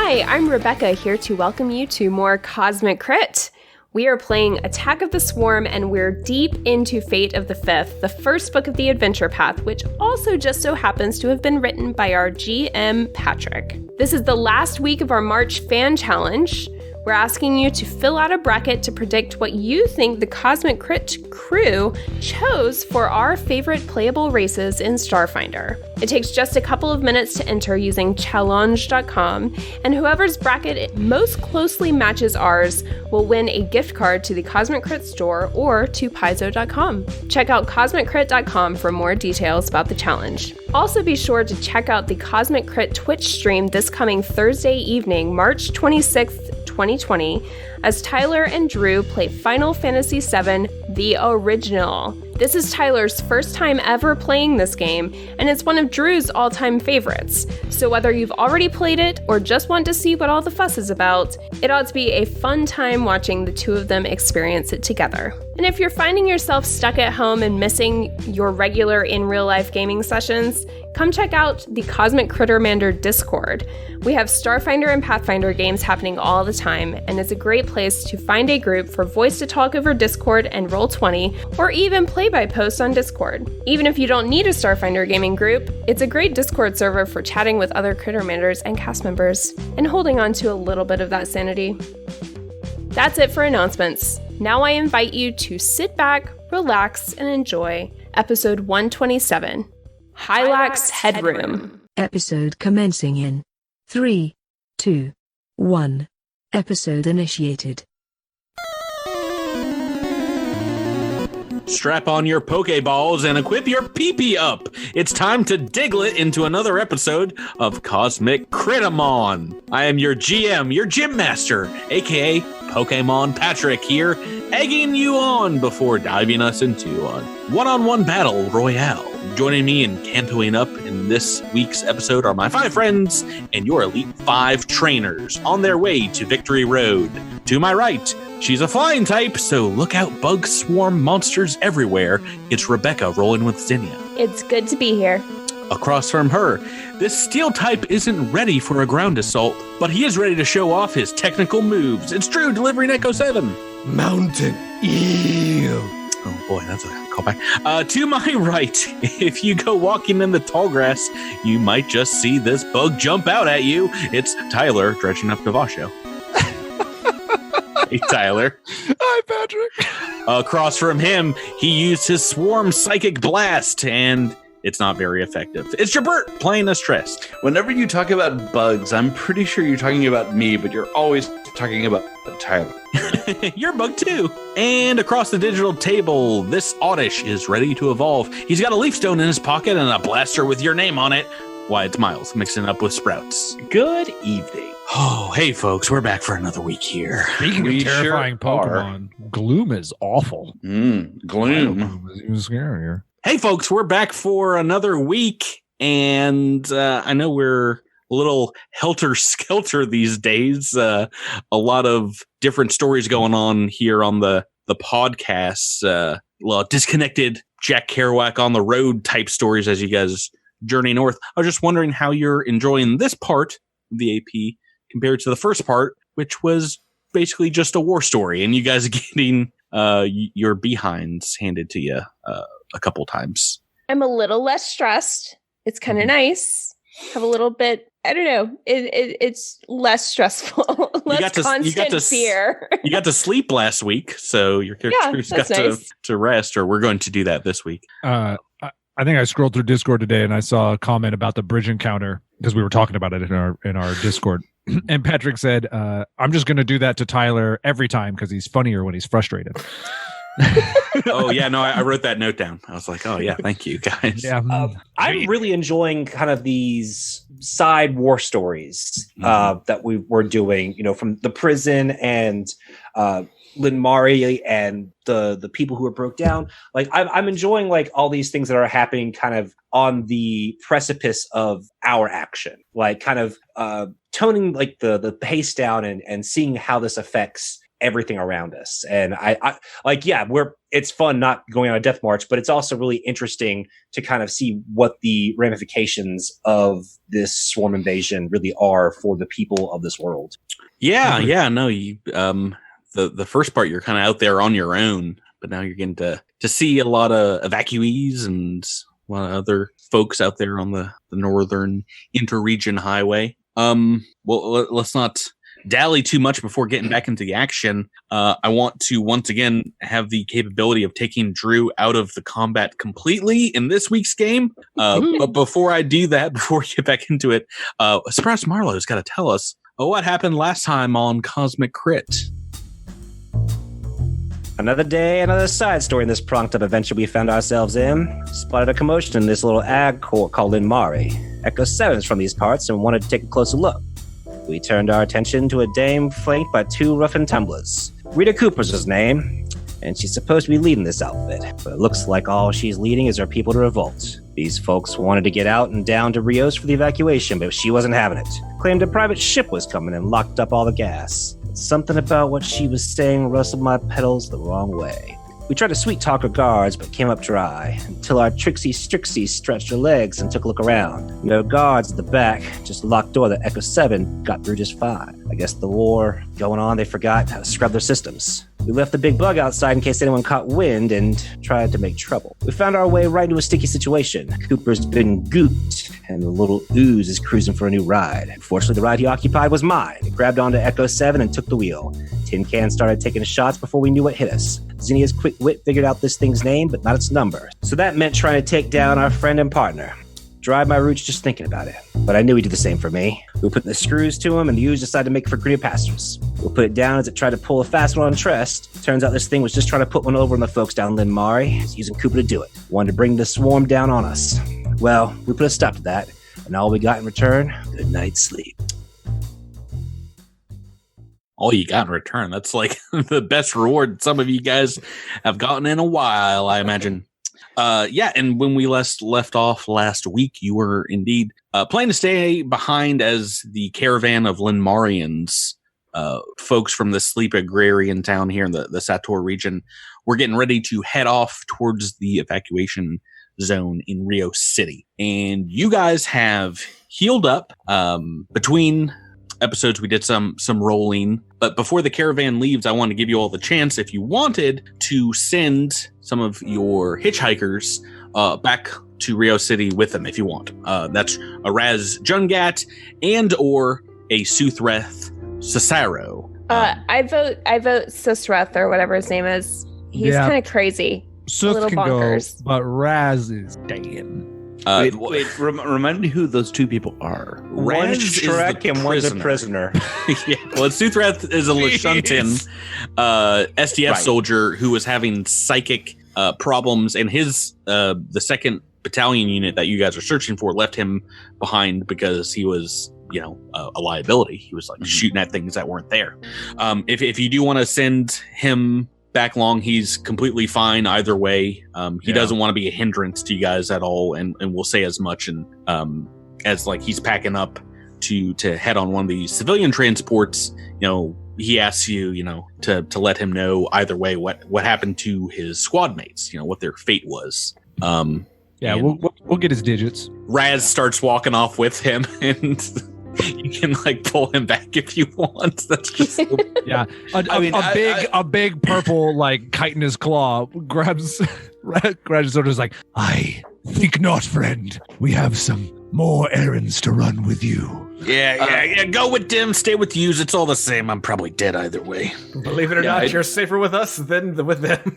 Hi, I'm Rebecca, here to welcome you to more Cosmic Crit. We are playing Attack of the Swarm, and we're deep into Fate of the Fifth, the first book of the adventure path, which also just so happens to have been written by our GM, Patrick. This is the last week of our March fan challenge. We're asking you to fill out a bracket to predict what you think the Cosmic Crit crew chose for our favorite playable races in Starfinder. It takes just a couple of minutes to enter using challenge.com, and whoever's bracket most closely matches ours will win a gift card to the Cosmic Crit store or to paizo.com. Check out cosmiccrit.com for more details about the challenge. Also be sure to check out the Cosmic Crit Twitch stream this coming Thursday evening, March 26th, 2020, as Tyler and Drew play Final Fantasy VII, the original. This is Tyler's first time ever playing this game, and it's one of Drew's all-time favorites. So whether you've already played it or just want to see what all the fuss is about, it ought to be a fun time watching the two of them experience it together. And if you're finding yourself stuck at home and missing your regular in-real-life gaming sessions, come check out the Cosmic Crittermander Discord. We have Starfinder and Pathfinder games happening all the time, and it's a great place to find a group for voice to talk over Discord and Roll20, or even play-by-post on Discord. Even if you don't need a Starfinder gaming group, it's a great Discord server for chatting with other Crittermanders and cast members, and holding on to a little bit of that sanity. That's it for announcements. Now I invite you to sit back, relax, and enjoy episode 127, Hylax Headroom. Episode commencing in 3, 2, 1. Episode initiated. Strap on your Pokeballs and equip your PP up. It's time to diglet into another episode of Cosmic Critamon. I am your GM, your Gym Master, aka Pokemon Patrick here, egging you on before diving us into a one-on-one battle royale. Joining me and cantoing up in this week's episode are my 5 friends and your Elite 5 trainers on their way to Victory Road. To my right, she's a flying type, so look out, bug swarm monsters everywhere. It's Rebecca rolling with Zinnia. It's good to be here. Across from her, this steel type isn't ready for a ground assault, but he is ready to show off his technical moves. It's Drew delivering Echo 7. Mountain Eel. Oh boy, that's a callback. To my right, if you go walking in the tall grass, you might just see this bug jump out at you. It's Tyler dredging up Navasho. Hey, Tyler. Hi, Patrick. Across from him, he used his Swarm Psychic Blast, and it's not very effective. It's Jabert playing as Tress. Whenever you talk about bugs, I'm pretty sure you're talking about me, but you're always talking about Tyler. You're a bug too. And across the digital table, this Oddish is ready to evolve. He's got a leaf stone in his pocket and a blaster with your name on it. Why, it's Miles, mixing it up with Sprouts. Good evening. Oh, hey folks, we're back for another week here. Speaking of terrifying Pokemon, Gloom is awful. Gloom. Gloom is even scarier. Hey folks, we're back for another week, and I know we're a little helter-skelter these days. A lot of different stories going on here on the podcast. Disconnected Jack Kerouac on the road type stories as you guys journey north. I was just wondering how you're enjoying this part of the AP compared to the first part, which was basically just a war story, and you guys getting your behinds handed to you a couple times. I'm a little less stressed. It's kind of nice. Have a little bit, I don't know, it's less stressful, less constant fear. You got to sleep last week, so your character's got nice. to rest, or we're going to do that this week. I think I scrolled through Discord today and I saw a comment about the bridge encounter because we were talking about it in our Discord. And Patrick said, I'm just going to do that to Tyler every time because he's funnier when he's frustrated. Oh, yeah. No, I wrote that note down. I was like, oh, yeah, thank you, guys. Yeah. I'm really enjoying kind of these side war stories that we were doing, from the prison and Lynn Mari and the people who were broke down. Like I'm enjoying like all these things that are happening kind of on the precipice of our action, like kind of toning like the pace down and seeing how this affects everything around us. And I like, yeah, it's fun not going on a death march, but it's also really interesting to kind of see what the ramifications of this swarm invasion really are for the people of this world. Yeah, no, you the first part you're kind of out there on your own, but now you're getting to see a lot of evacuees and a lot of other folks out there on the northern interregion highway. Well, let's not dally too much before getting back into the action. I want to once again have the capability of taking Drew out of the combat completely in this week's game. But before I do that, before we get back into it, Surprise Marlowe's got to tell us what happened last time on Cosmic Crit. Another day, another side story in this pronged-up adventure we found ourselves in. Spotted a commotion in this little ag court called Linmari. Echo 7's from these parts and wanted to take a closer look. We turned our attention to a dame flanked by 2 roughened tumblers. Rita Cooper's his name, and she's supposed to be leading this outfit, but it looks like all she's leading is her people to revolt. These folks wanted to get out and down to Rios for the evacuation, but she wasn't having it. Claimed a private ship was coming and locked up all the gas. Something about what she was saying rustled my petals the wrong way. We tried to sweet talk her guards, but came up dry, until our Trixie Strixie stretched her legs and took a look around. No guards at the back, just a locked door that Echo 7 got through just fine. I guess the war going on, they forgot how to scrub their systems. We left the big bug outside in case anyone caught wind and tried to make trouble. We found our way right into a sticky situation. Cooper's been gooped, and the little ooze is cruising for a new ride. Unfortunately, the ride he occupied was mine. It grabbed onto Echo 7 and took the wheel. Tin Can started taking shots before we knew what hit us. Zinnia's quick wit figured out this thing's name, but not its number. So that meant trying to take down our friend and partner. Dried my roots just thinking about it. But I knew he'd do the same for me. We were putting the screws to him, and the ooze decided to make it for greener pastures. We'll put it down as it tried to pull a fast one on Trest. Turns out this thing was just trying to put one over on the folks down Linmari. He's using Cooper to do it. Wanted to bring the swarm down on us. Well, we put a stop to that, and all we got in return, good night's sleep. All you got in return. That's like the best reward some of you guys have gotten in a while, I imagine. Yeah, and when we left off last week, you were indeed planning to stay behind as the caravan of Linmarians, folks from the sleep agrarian town here in the Sator region, were getting ready to head off towards the evacuation zone in Rio City. And you guys have healed up between episodes. We did some rolling, but before the caravan leaves, I want to give you all the chance, if you wanted, to send some of your hitchhikers back to Rio City with them if you want. That's a Raz Jungat and or a Suthreth Cesaro. I vote Susreth or whatever his name is. He's kind of crazy. Suth can bonkers. go, but Raz is Dan. Wait, remind me who those 2 people are. One's Shrek and one's a prisoner. Yeah, well, Suthreth is a Lashuntan SDF soldier who was having psychic problems, and his the 2nd battalion unit that you guys are searching for left him behind because he was, a liability. He was like shooting at things that weren't there. If you do want to send him back along, he's completely fine either way. He doesn't want to be a hindrance to you guys at all, and we'll say as much. And as like he's packing up to head on one of these civilian transports, he asks you, to let him know either way what happened to his squad mates, what their fate was. We'll get his digits. Raz starts walking off with him, and you can pull him back if you want. That's just a big purple kite in his claw grabs his shoulders like, I think not, friend. We have some more errands to run with you. Yeah. Go with them, stay with yous. It's all the same. I'm probably dead either way. Believe it or not, you're safer with us than with them.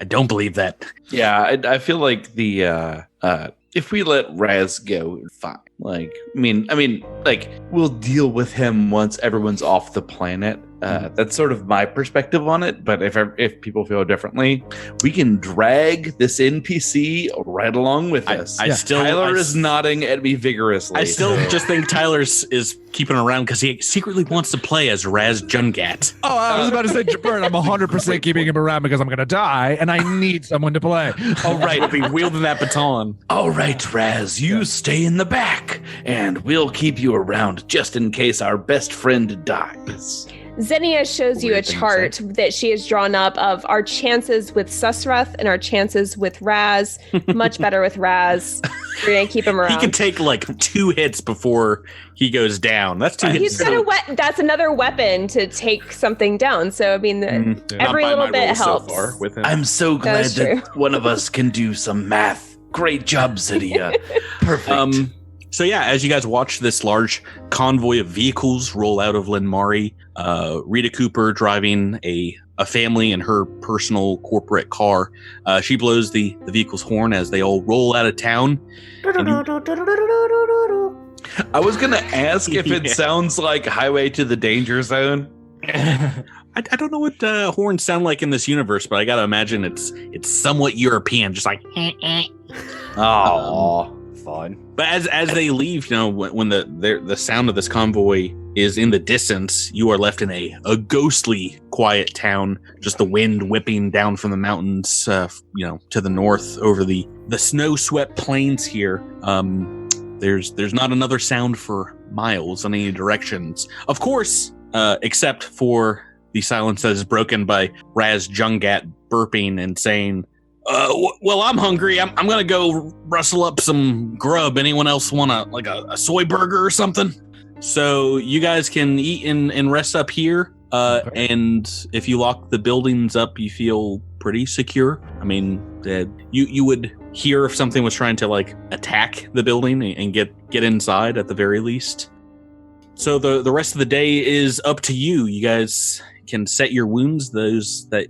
I don't believe that. Yeah, I feel like if we let Raz go, fine. We'll deal with him once everyone's off the planet. That's sort of my perspective on it. But if people feel differently, we can drag this NPC right along with us. Tyler is nodding at me vigorously. I still just think Tyler is keeping around because he secretly wants to play as Raz Jungat. Oh, I was about to say, Bert, I'm 100% keeping him around because I'm going to die and I need someone to play. Oh, right. He'll be wielding that baton. All right, Raz, you stay in the back and we'll keep you around just in case our best friend dies. Xenia shows you a Weird thing to chart that she has drawn up of our chances with Susrath and our chances with Raz. Much better with Raz. We're going to keep him around. He can take like 2 hits before he goes down. That's 2 hits. He's got that's another weapon to take something down. So, I mean, every little bit helps. So far with him. I'm so glad That's that one of us can do some math. Great job, Zydia. Perfect. So yeah, as you guys watch this large convoy of vehicles roll out of Linmari, Rita Cooper driving a family in her personal corporate car, she blows the vehicle's horn as they all roll out of town. I was going to ask if it sounds like Highway to the Danger Zone. I don't know what horns sound like in this universe, but I gotta imagine it's somewhat European, just like. Oh, Fun. But as they leave, you know, when the sound of this convoy is in the distance, you are left in a ghostly quiet town. Just the wind whipping down from the mountains, you know, to the north over the snow-swept plains here. There's not another sound for miles in any directions. Of course, except for the silence that is broken by Raz Jungat burping and saying, well, I'm hungry. I'm going to go rustle up some grub. Anyone else want a soy burger or something? So you guys can eat and rest up here. And if you lock the buildings up, you feel pretty secure. I mean, you would hear if something was trying to like attack the building and get inside at the very least. So the rest of the day is up to you. You guys can set your wounds, those that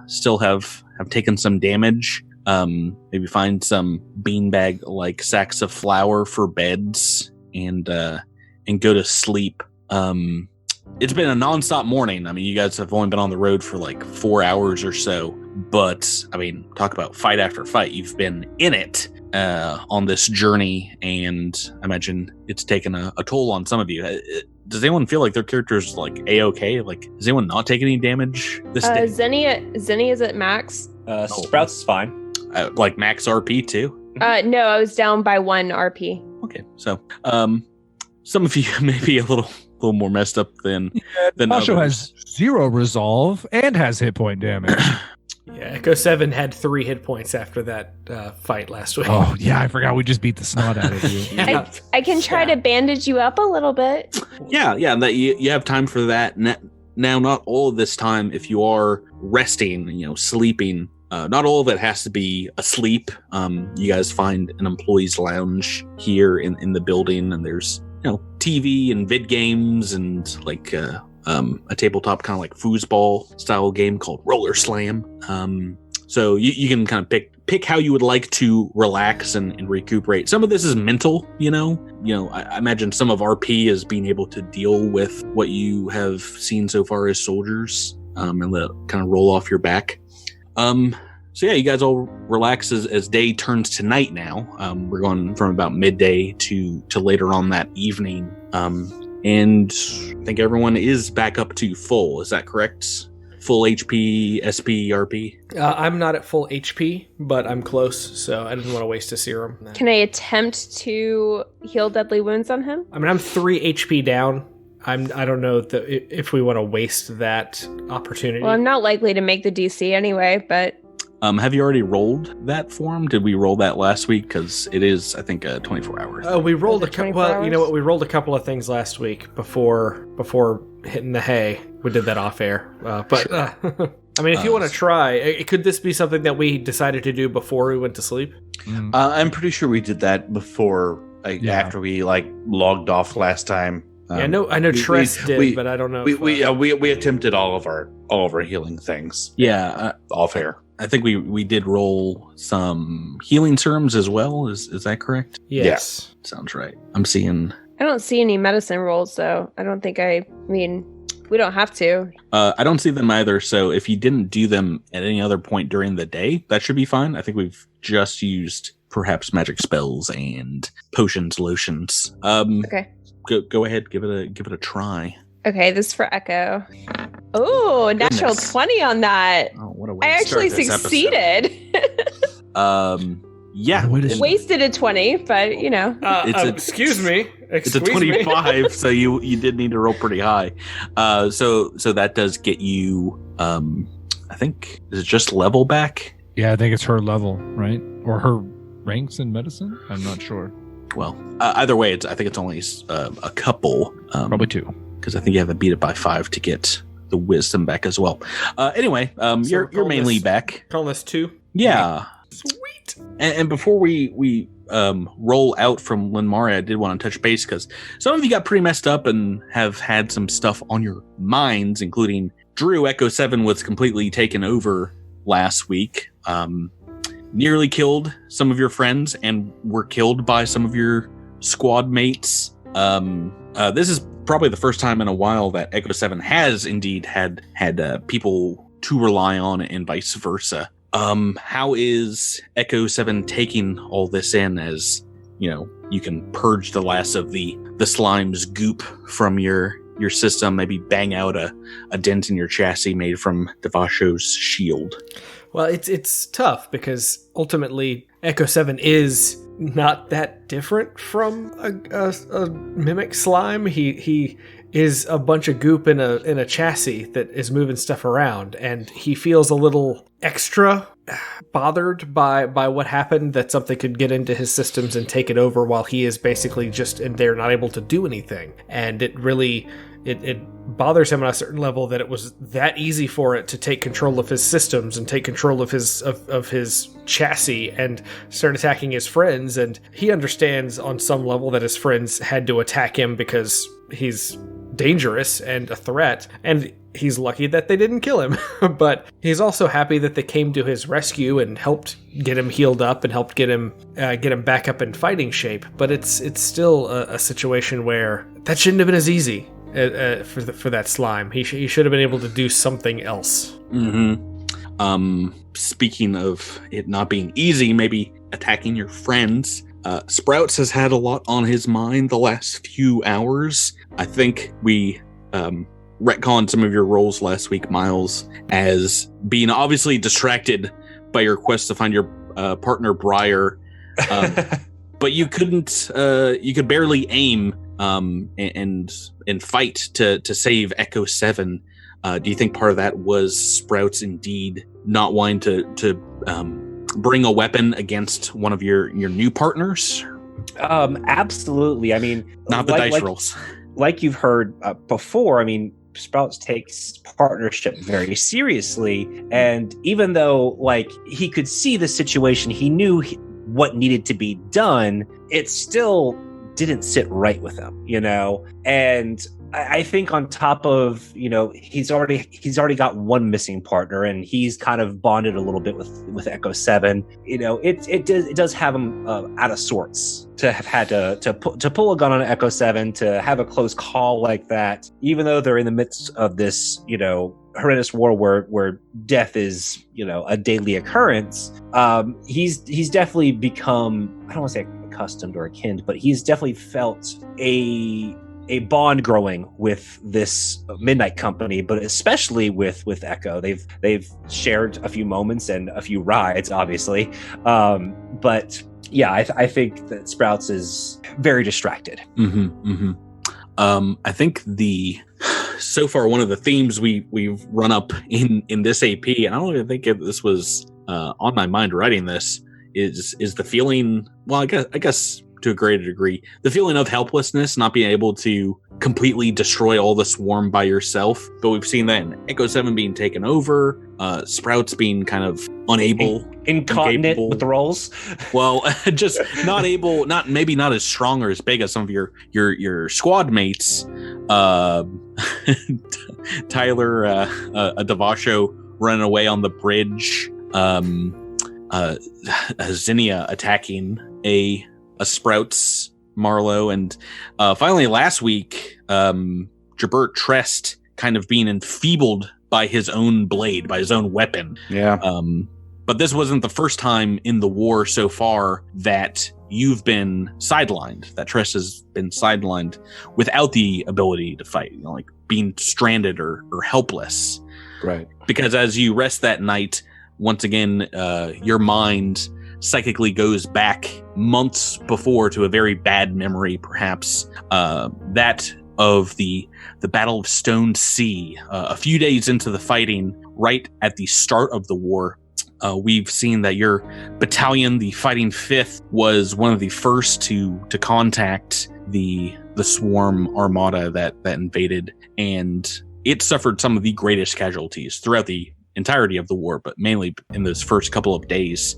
still have taken some damage. Maybe find some beanbag like sacks of flour for beds and go to sleep. It's been a nonstop morning. I mean, you guys have only been on the road for like 4 hours or so, but I mean, talk about fight after fight. You've been in it on this journey, and I imagine it's taken a toll on some of you. Does anyone feel like their character's like A-okay? Like, does anyone not take any damage this day? Zenya's at max. Sprouts is fine. Like max RP too? No, I was down by 1 RP. Okay, so some of you may be a little more messed up than Tasha others. has 0 resolve and has hit point damage. Yeah, Echo 7 had 3 hit points after that fight last week. Oh, yeah, I forgot we just beat the snot out of you. Yeah. I can try to bandage you up a little bit. Yeah, that you have time for that. Now, not all of this time, if you are resting, you know, sleeping, not all of it has to be asleep. You guys find an employee's lounge here in the building, and there's, you know, TV and vid games and like a tabletop kind of like foosball style game called Roller Slam. So you can kind of pick how you would like to relax and recuperate. Some of this is mental, you know. I imagine some of RP is being able to deal with what you have seen so far as soldiers, and let it kind of roll off your back. So yeah, you guys all relax as day turns to night now. We're going from about midday to later on that evening. And I think everyone is back up to full. Is that correct? Full HP, SP, RP? I'm not at full HP, but I'm close, so I didn't want to waste a serum. Can I attempt to heal deadly wounds on him? I mean, I'm 3 HP down. I don't know if we want to waste that opportunity. Well, I'm not likely to make the DC anyway, but... Have you already rolled that for him? Did we roll that last week? Because it is, I think, 24 hours. We rolled Was it 24 well, you know hours? what? We rolled a couple of things last week before hitting the hay. We did that off air. But I mean, if you want to try, could this be something that we decided to do before we went to sleep? I'm pretty sure we did that before, after we logged off last time. Yeah, I know Tress did, but I don't know. We attempted all of our healing things. Yeah, Off air. I think we did roll some healing serums as well. Is that correct? Yes. Sounds right. I'm seeing. I don't see any medicine rolls, though. I don't think we don't have to. I don't see them either. So if you didn't do them at any other point during the day, that should be fine. I think we've just used perhaps magic spells and potions, lotions. Okay. Go ahead, give it a try. Okay, this is for Echo. Oh, natural Goodness. 20 on that. Oh, what a way I to start actually this succeeded. episode. Yeah. What is- Wasted a 20, but you know. It's a- excuse me. It's a Squeeze me. 25, so you did need to roll pretty high. So that does get you. I think is it just level back? Yeah, I think it's her level, right? Or her ranks in medicine? I'm not sure. Well, either way, I think it's only a couple. Probably 2. Because I think you have to beat it by 5 to get the wisdom back as well. Anyway, you're mainly back. Calling this 2. Yeah. Sweet. And before we roll out from Linmari, I did want to touch base because some of you got pretty messed up and have had some stuff on your minds, including Drew. Echo 7 was completely taken over last week. Nearly killed some of your friends and were killed by some of your squad mates. This is probably the first time in a while that Echo 7 has indeed had people to rely on and vice versa. How is Echo 7 taking all this in as, you can purge the last of the slime's goop from your system, maybe bang out a dent in your chassis made from Devasho's shield? Well, it's tough because ultimately Echo 7 is not that different from a mimic slime. He is a bunch of goop in a chassis that is moving stuff around, and he feels a little extra bothered by what happened, that something could get into his systems and take it over while he is basically just in there not able to do anything. And it really it bothers him on a certain level that it was that easy for it to take control of his systems and take control of his chassis and start attacking his friends. And he understands on some level that his friends had to attack him because he's dangerous and a threat, and he's lucky that they didn't kill him. But he's also happy that they came to his rescue and helped get him healed up and helped get him back up in fighting shape. But it's still a situation where that shouldn't have been as easy for that slime. He should have been able to do something else. Mm-hmm. Speaking of it not being easy, maybe attacking your friends. Sprouts has had a lot on his mind the last few hours. I think we retconned some of your roles last week, Miles, as being obviously distracted by your quest to find your partner, Briar. But you couldn't, you could barely aim and fight to save Echo 7. Do you think part of that was Sprouts indeed not wanting to bring a weapon against one of your new partners? Absolutely. I mean, not the dice rolls. Like you've heard before, I mean, Sprouts takes partnership very seriously. And even though, he could see the situation, he knew what needed to be done, it still didn't sit right with him, And I think on top of, he's already got one missing partner, and he's kind of bonded a little bit with Echo 7. It does have him out of sorts to have had to pull a gun on Echo 7, to have a close call like that, even though they're in the midst of this, horrendous war where death is, a daily occurrence. He's definitely become, I don't want to say accustomed or akin, but he's definitely felt a bond growing with this Midnight Company, but especially with Echo. They've shared a few moments and a few rides, obviously. But yeah, I think that Sprouts is very distracted. Mm-hmm, mm-hmm. I think so far one of the themes we've run up in this AP, and I don't even think this was on my mind writing this, is the feeling. Well, I guess to a greater degree, the feeling of helplessness, not being able to completely destroy all the swarm by yourself. But we've seen that in Echo 7 being taken over, Sprouts being kind of unable, incontinent incapable with the rolls. Well, just not able, not as strong or as big as some of your squad mates. Tyler, a Devasho running away on the bridge. Zinnia attacking a Sprouts Marlowe, and finally last week, Jabert Trest kind of being enfeebled by his own blade, by his own weapon. Yeah. But this wasn't the first time in the war so far that you've been sidelined, that Trest has been sidelined without the ability to fight, like being stranded or helpless. Right. Because as you rest that night, once again, your mind psychically goes back months before to a very bad memory, perhaps, that of the Battle of Stone Sea. A few days into the fighting, right at the start of the war, we've seen that your battalion, the Fighting Fifth, was one of the first to contact the swarm armada that invaded, and it suffered some of the greatest casualties throughout the entirety of the war, but mainly in those first couple of days.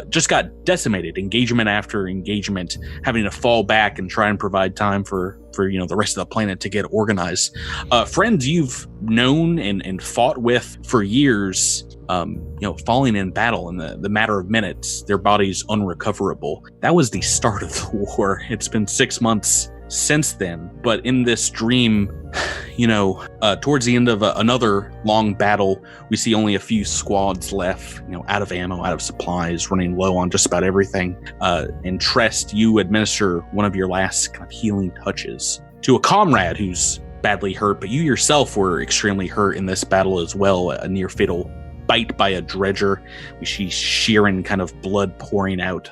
Just got decimated, engagement after engagement, having to fall back and try and provide time for the rest of the planet to get organized. Friends you've known and fought with for years, falling in battle in the matter of minutes, their bodies unrecoverable. That was the start of the war. It's been 6 months since then, but in this dream, towards the end of another long battle, we see only a few squads left, out of ammo, out of supplies, running low on just about everything. And Trest, you administer one of your last kind of healing touches to a comrade who's badly hurt, but you yourself were extremely hurt in this battle as well, a near fatal bite by a dredger. We see shearing kind of blood pouring out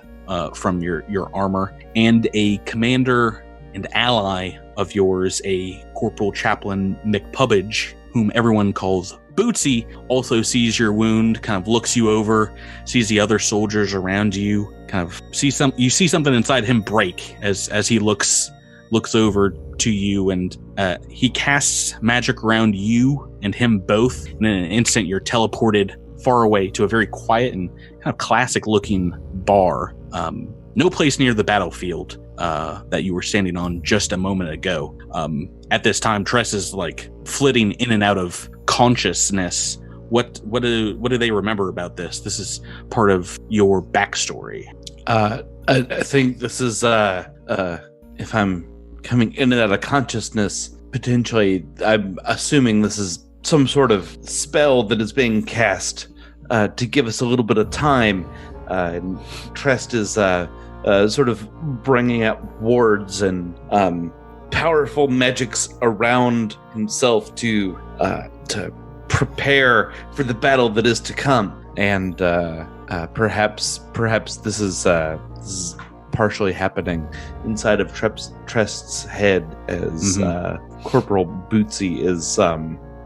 from your armor, and a commander and ally of yours, a Corporal Chaplain McPubbage, whom everyone calls Bootsy, also sees your wound, kind of looks you over, sees the other soldiers around you, kind of you see something inside him break as he looks over to you, and he casts magic around you and him both, and in an instant you're teleported far away to a very quiet and kind of classic looking bar. No place near the battlefield that you were standing on just a moment ago. At this time, Tress is like flitting in and out of consciousness. What do they remember about this? This is part of your backstory. I think this is if I'm coming in and out of consciousness, potentially, I'm assuming this is some sort of spell that is being cast to give us a little bit of time. And Trest is sort of bringing out wards and powerful magics around himself to prepare for the battle that is to come. And perhaps this is partially happening inside of Trest's head as Corporal Bootsy is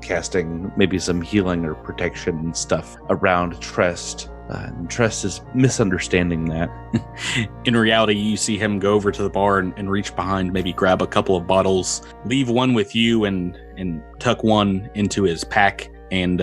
casting maybe some healing or protection stuff around Trest. And Trest is misunderstanding that. In reality, you see him go over to the bar and reach behind, maybe grab a couple of bottles, leave one with you, and tuck one into his pack. And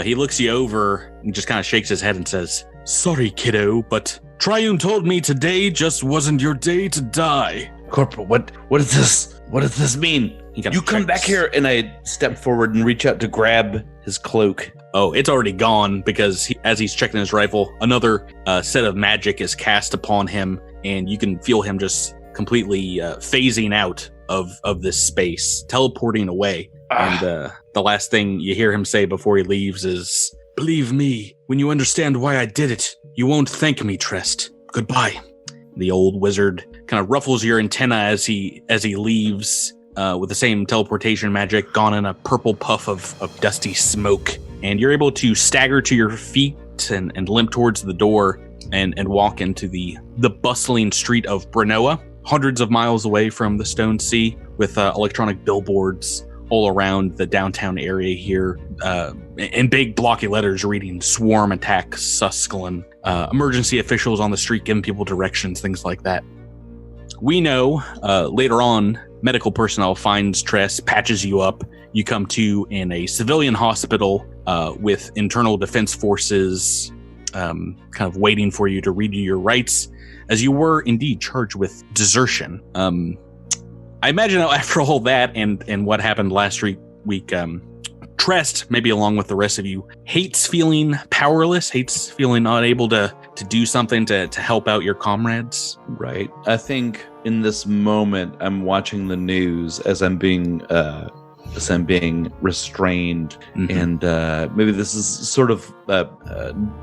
he looks you over and just kind of shakes his head and says, "Sorry, kiddo, but Triune told me today just wasn't your day to die." Corporal, what does this mean? You come back here, and I step forward and reach out to grab his cloak. Oh, it's already gone, because as he's checking his rifle, another set of magic is cast upon him, and you can feel him just completely phasing out of this space, teleporting away. And the last thing you hear him say before he leaves is, "Believe me, when you understand why I did it, you won't thank me, Trest. Goodbye." The old wizard kind of ruffles your antenna as he leaves, with the same teleportation magic gone in a purple puff of dusty smoke. And you're able to stagger to your feet and limp towards the door and walk into the bustling street of Brenoa, hundreds of miles away from the Stone Sea, with electronic billboards all around the downtown area here, in big blocky letters reading "Swarm Attack Susclin." Emergency officials on the street giving people directions, things like that. We know later on, medical personnel finds Tress, patches you up. You come to in a civilian hospital with internal defense forces kind of waiting for you to read you your rights, as you were indeed charged with desertion. I imagine after all that and what happened last week, Trest, maybe along with the rest of you, hates feeling powerless, hates feeling unable to do something to help out your comrades. Right. I think in this moment, I'm watching the news as I'm being restrained, and maybe this is sort of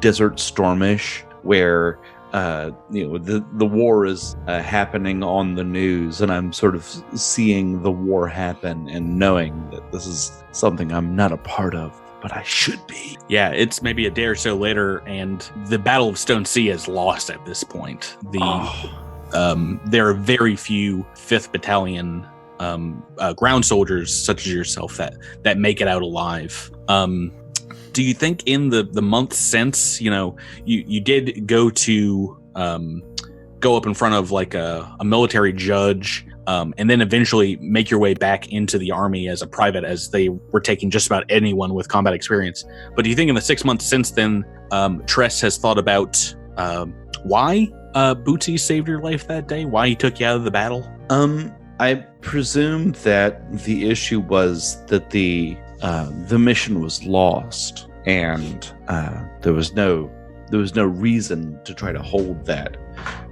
Desert Stormish, where the war is happening on the news, and I'm sort of seeing the war happen and knowing that this is something I'm not a part of. but I should be. Yeah, it's maybe a day or so later, and the Battle of Stone Sea is lost at this point. There are very few 5th Battalion ground soldiers, such as yourself, that make it out alive. Do you think in the month since, you did go to go up in front of like a military judge, and then eventually make your way back into the army as a private, as they were taking just about anyone with combat experience. But do you think in the 6 months since then, Tress has thought about why Bootsy saved your life that day? Why he took you out of the battle? I presume that the issue was that the mission was lost, and there was no reason to try to hold that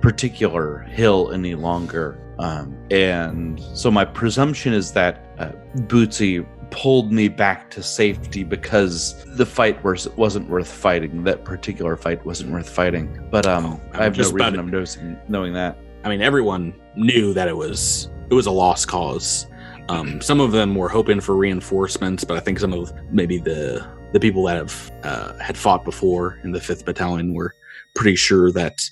particular hill any longer. And so my presumption is that Bootsy pulled me back to safety because the fight wasn't worth fighting. That particular fight wasn't worth fighting. But I have no reason knowing that. I mean, everyone knew that it was a lost cause. Some of them were hoping for reinforcements, but I think some of maybe the people that have had fought before in the 5th Battalion were pretty sure that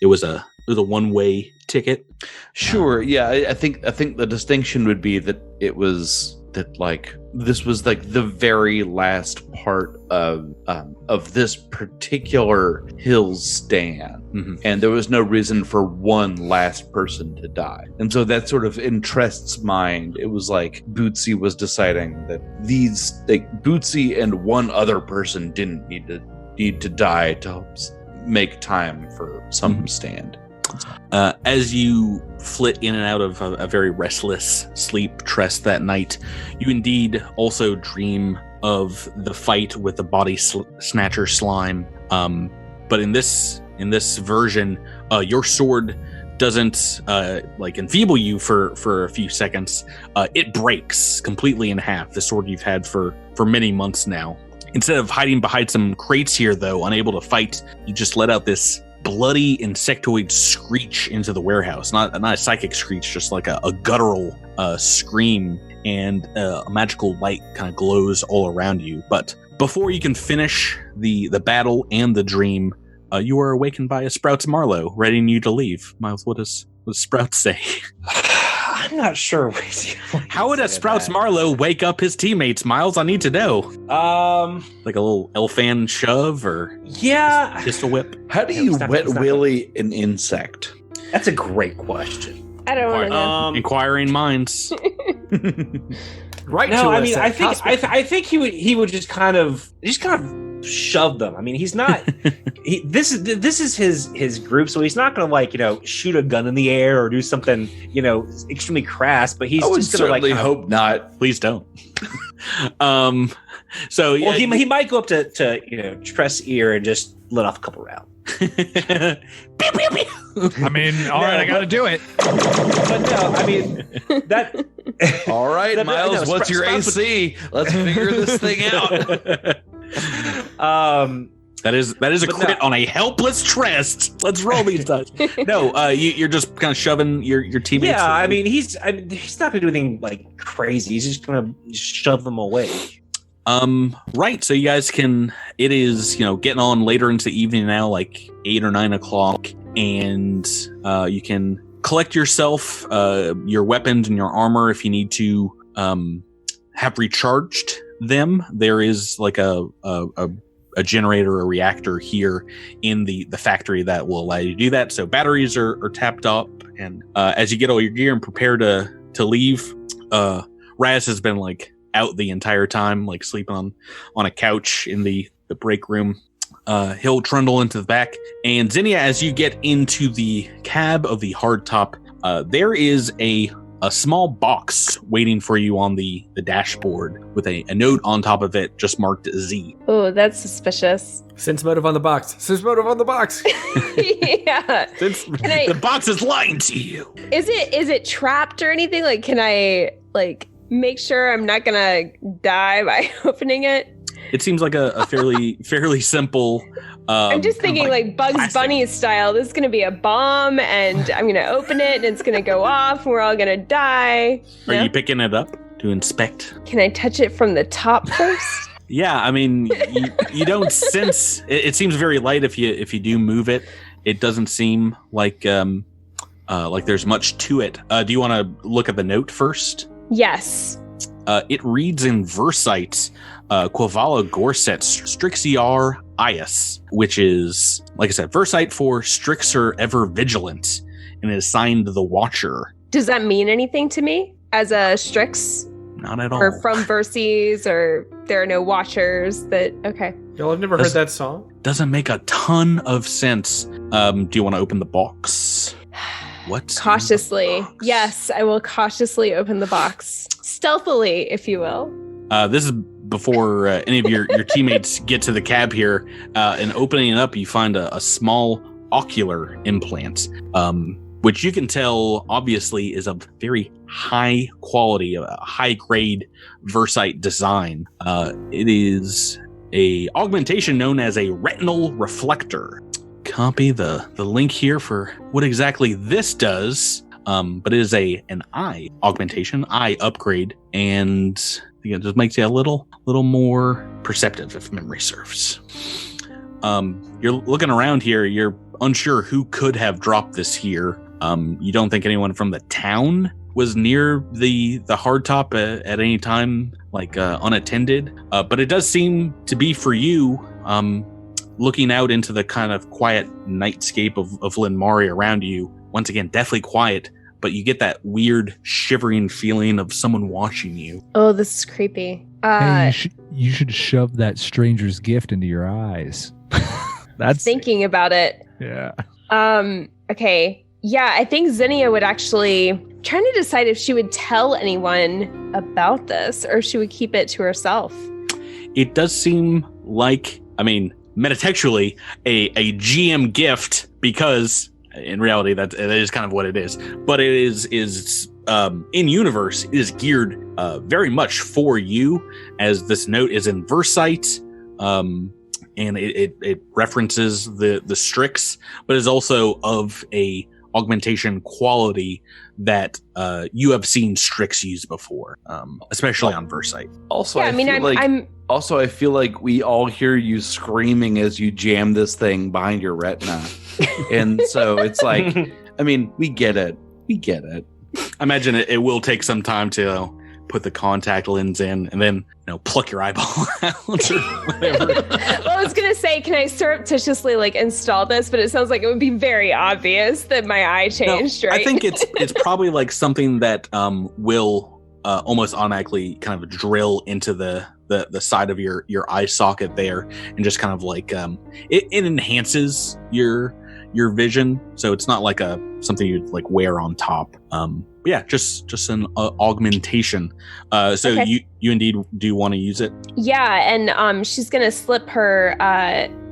it was a one-way ticket. Sure, yeah, I think the distinction would be that it was that like this was like the very last part of this particular hill's stand, and there was no reason for one last person to die. And so that sort of in Trest's mind, it was like Bootsy was deciding that these like Bootsy and one other person didn't need to die to make time for some stand. As you flit in and out of a very restless sleep, Tress, that night, you indeed also dream of the fight with the body snatcher slime. But in this version, your sword doesn't enfeeble you for a few seconds. It breaks completely in half. The sword you've had for many months now. Instead of hiding behind some crates here, though, unable to fight, you just let out this bloody insectoid screech into the warehouse. Not a psychic screech, just like a guttural scream, and a magical light kind of glows all around you. But before you can finish the battle and the dream, you are awakened by a Sprouts Marlowe, readying you to leave. Miles, what does Sprouts say? I'm not sure. How would a Sprouts Marlowe wake up his teammates, Miles? I need to know. Like a little Elfan shove or pistol whip? How do you wet willy an insect? That's a great question. I don't want to know. Inquiring minds. Right. No, I mean, I think he would just kind of shove them. I mean, he's not. This is his group, so he's not going to shoot a gun in the air or do something extremely crass. But he's just going to hope not. Please don't. So yeah, he might go up to Tress' ear and just let off a couple rounds. I mean, all right, I got to do it. But no, I mean that. All right, Miles, what's your AC? Let's figure this thing out. That is a crit on a helpless Tress. Let's roll these dice. No, you're just kind of shoving your teammates. Yeah, I mean he's not gonna do anything like crazy. He's just gonna shove them away. Right. So you guys can. It is getting on later into the evening now, like 8 or 9 o'clock, and you can collect yourself your weapons and your armor if you need to have recharged them. There is like a generator, a reactor here in the factory that will allow you to do that. So batteries are tapped up, and as you get all your gear and prepare to leave, Raz has been like out the entire time, like sleeping on a couch in the break room. He'll trundle into the back, and Zinnia, as you get into the cab of the hardtop, there is a small box waiting for you on the dashboard with a note on top of it just marked Z. Oh, that's suspicious. Sense motive on the box. Sense motive on the box. Yeah. The box is lying to you. Is it trapped or anything? Like, can I make sure I'm not gonna die by opening it? It seems like a fairly simple. I'm just thinking like Bugs plastic. Bunny style. This is gonna be a bomb, and I'm gonna open it, and it's gonna go off, and we're all gonna die. Are you picking it up to inspect? Can I touch it from the top first? Yeah, I mean, you don't sense. It seems very light if you do move it. It doesn't seem like there's much to it. Do you want to look at the note first? Yes. It reads in Versite, Quavala Gorset Strixiar Ias, which is, like I said, Versite for Strixer Ever Vigilant, and is signed the Watcher. Does that mean anything to me as a Strix? Not at all. Or from Verses, or there are no Watchers that, okay. Y'all have never heard that song? Doesn't make a ton of sense. Do you want to open the box? What's Cautiously. Yes, I will cautiously open the box. Stealthily, if you will. This is before any of your teammates get to the cab here. And opening it up, you find a small ocular implant, which you can tell obviously is a very high quality, a high grade Versite design. It is a augmentation known as a retinal reflector. Copy the link here for what exactly this does. But it is an eye augmentation, eye upgrade, and it just makes you a little more perceptive, if memory serves. You're looking around here, you're unsure who could have dropped this here. You don't think anyone from the town was near the hardtop at any time, like unattended. But it does seem to be for you, looking out into the kind of quiet nightscape of Linmari around you. Once again, definitely quiet, but you get that weird shivering feeling of someone watching you. Oh, this is creepy. Hey, you should shove that stranger's gift into your eyes. That's thinking about it. Yeah. Okay. Yeah, I think Zinnia would actually trying to decide if she would tell anyone about this or if she would keep it to herself. It does seem like, I mean, metatextually, a GM gift, because in reality that is kind of what it is. But it is in universe, it is geared very much for you, as this note is in Versite, and it references the Strix, but is also of a augmentation quality that you have seen Strix use before, especially on Versite. Also, Yeah, I mean, I feel like we all hear you screaming as you jam this thing behind your retina. And so it's like, I mean, we get it. I imagine it will take some time to put the contact lens in and then, pluck your eyeball out or whatever. Well, I was going to say, can I surreptitiously install this? But it sounds like it would be very obvious that my eye changed, right? I think it's probably like something that will almost automatically kind of drill into the side of your eye socket there, and just kind of like it enhances your vision, so it's not like something you'd like wear on top. But yeah, just an augmentation. So okay. you indeed do want to use it. Yeah, and she's gonna slip her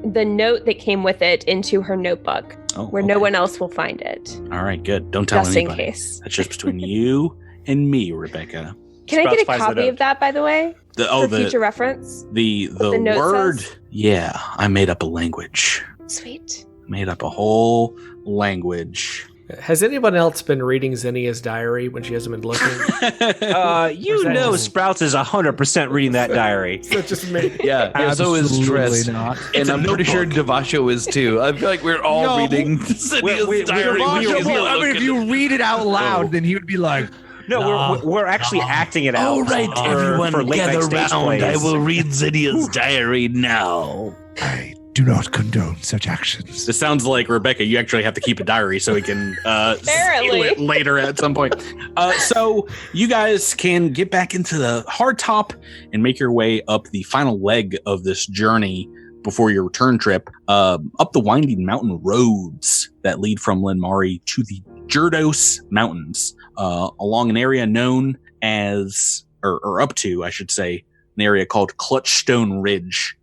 the note that came with it into her notebook, where no one else will find it. All right, good. Don't tell just anybody. In case. That's just between you and me, Rebecca. Can I get a copy of that, by the way? For future reference? The word? Says? Yeah, I made up a language. Sweet. Made up a whole language. Has anyone else been reading Zinnia's diary when she hasn't been looking? Sprouts is 100% reading that diary. So just me. Yeah, and so is Tress. And I'm pretty sure Devasho is too. I feel like we're all reading Zinnia's diary. If you read it out loud, then he would be like, No, we're actually acting it out. All right, everyone, gather round. I will read Zinnia's diary now. I do not condone such actions. This sounds like, Rebecca, you actually have to keep a diary so we can steal it later at some point. So you guys can get back into the hardtop and make your way up the final leg of this journey before your return trip, up the winding mountain roads that lead from Linmari to the Jurdos Mountains, along an area known as, or up to, I should say, an area called Clutchstone Ridge.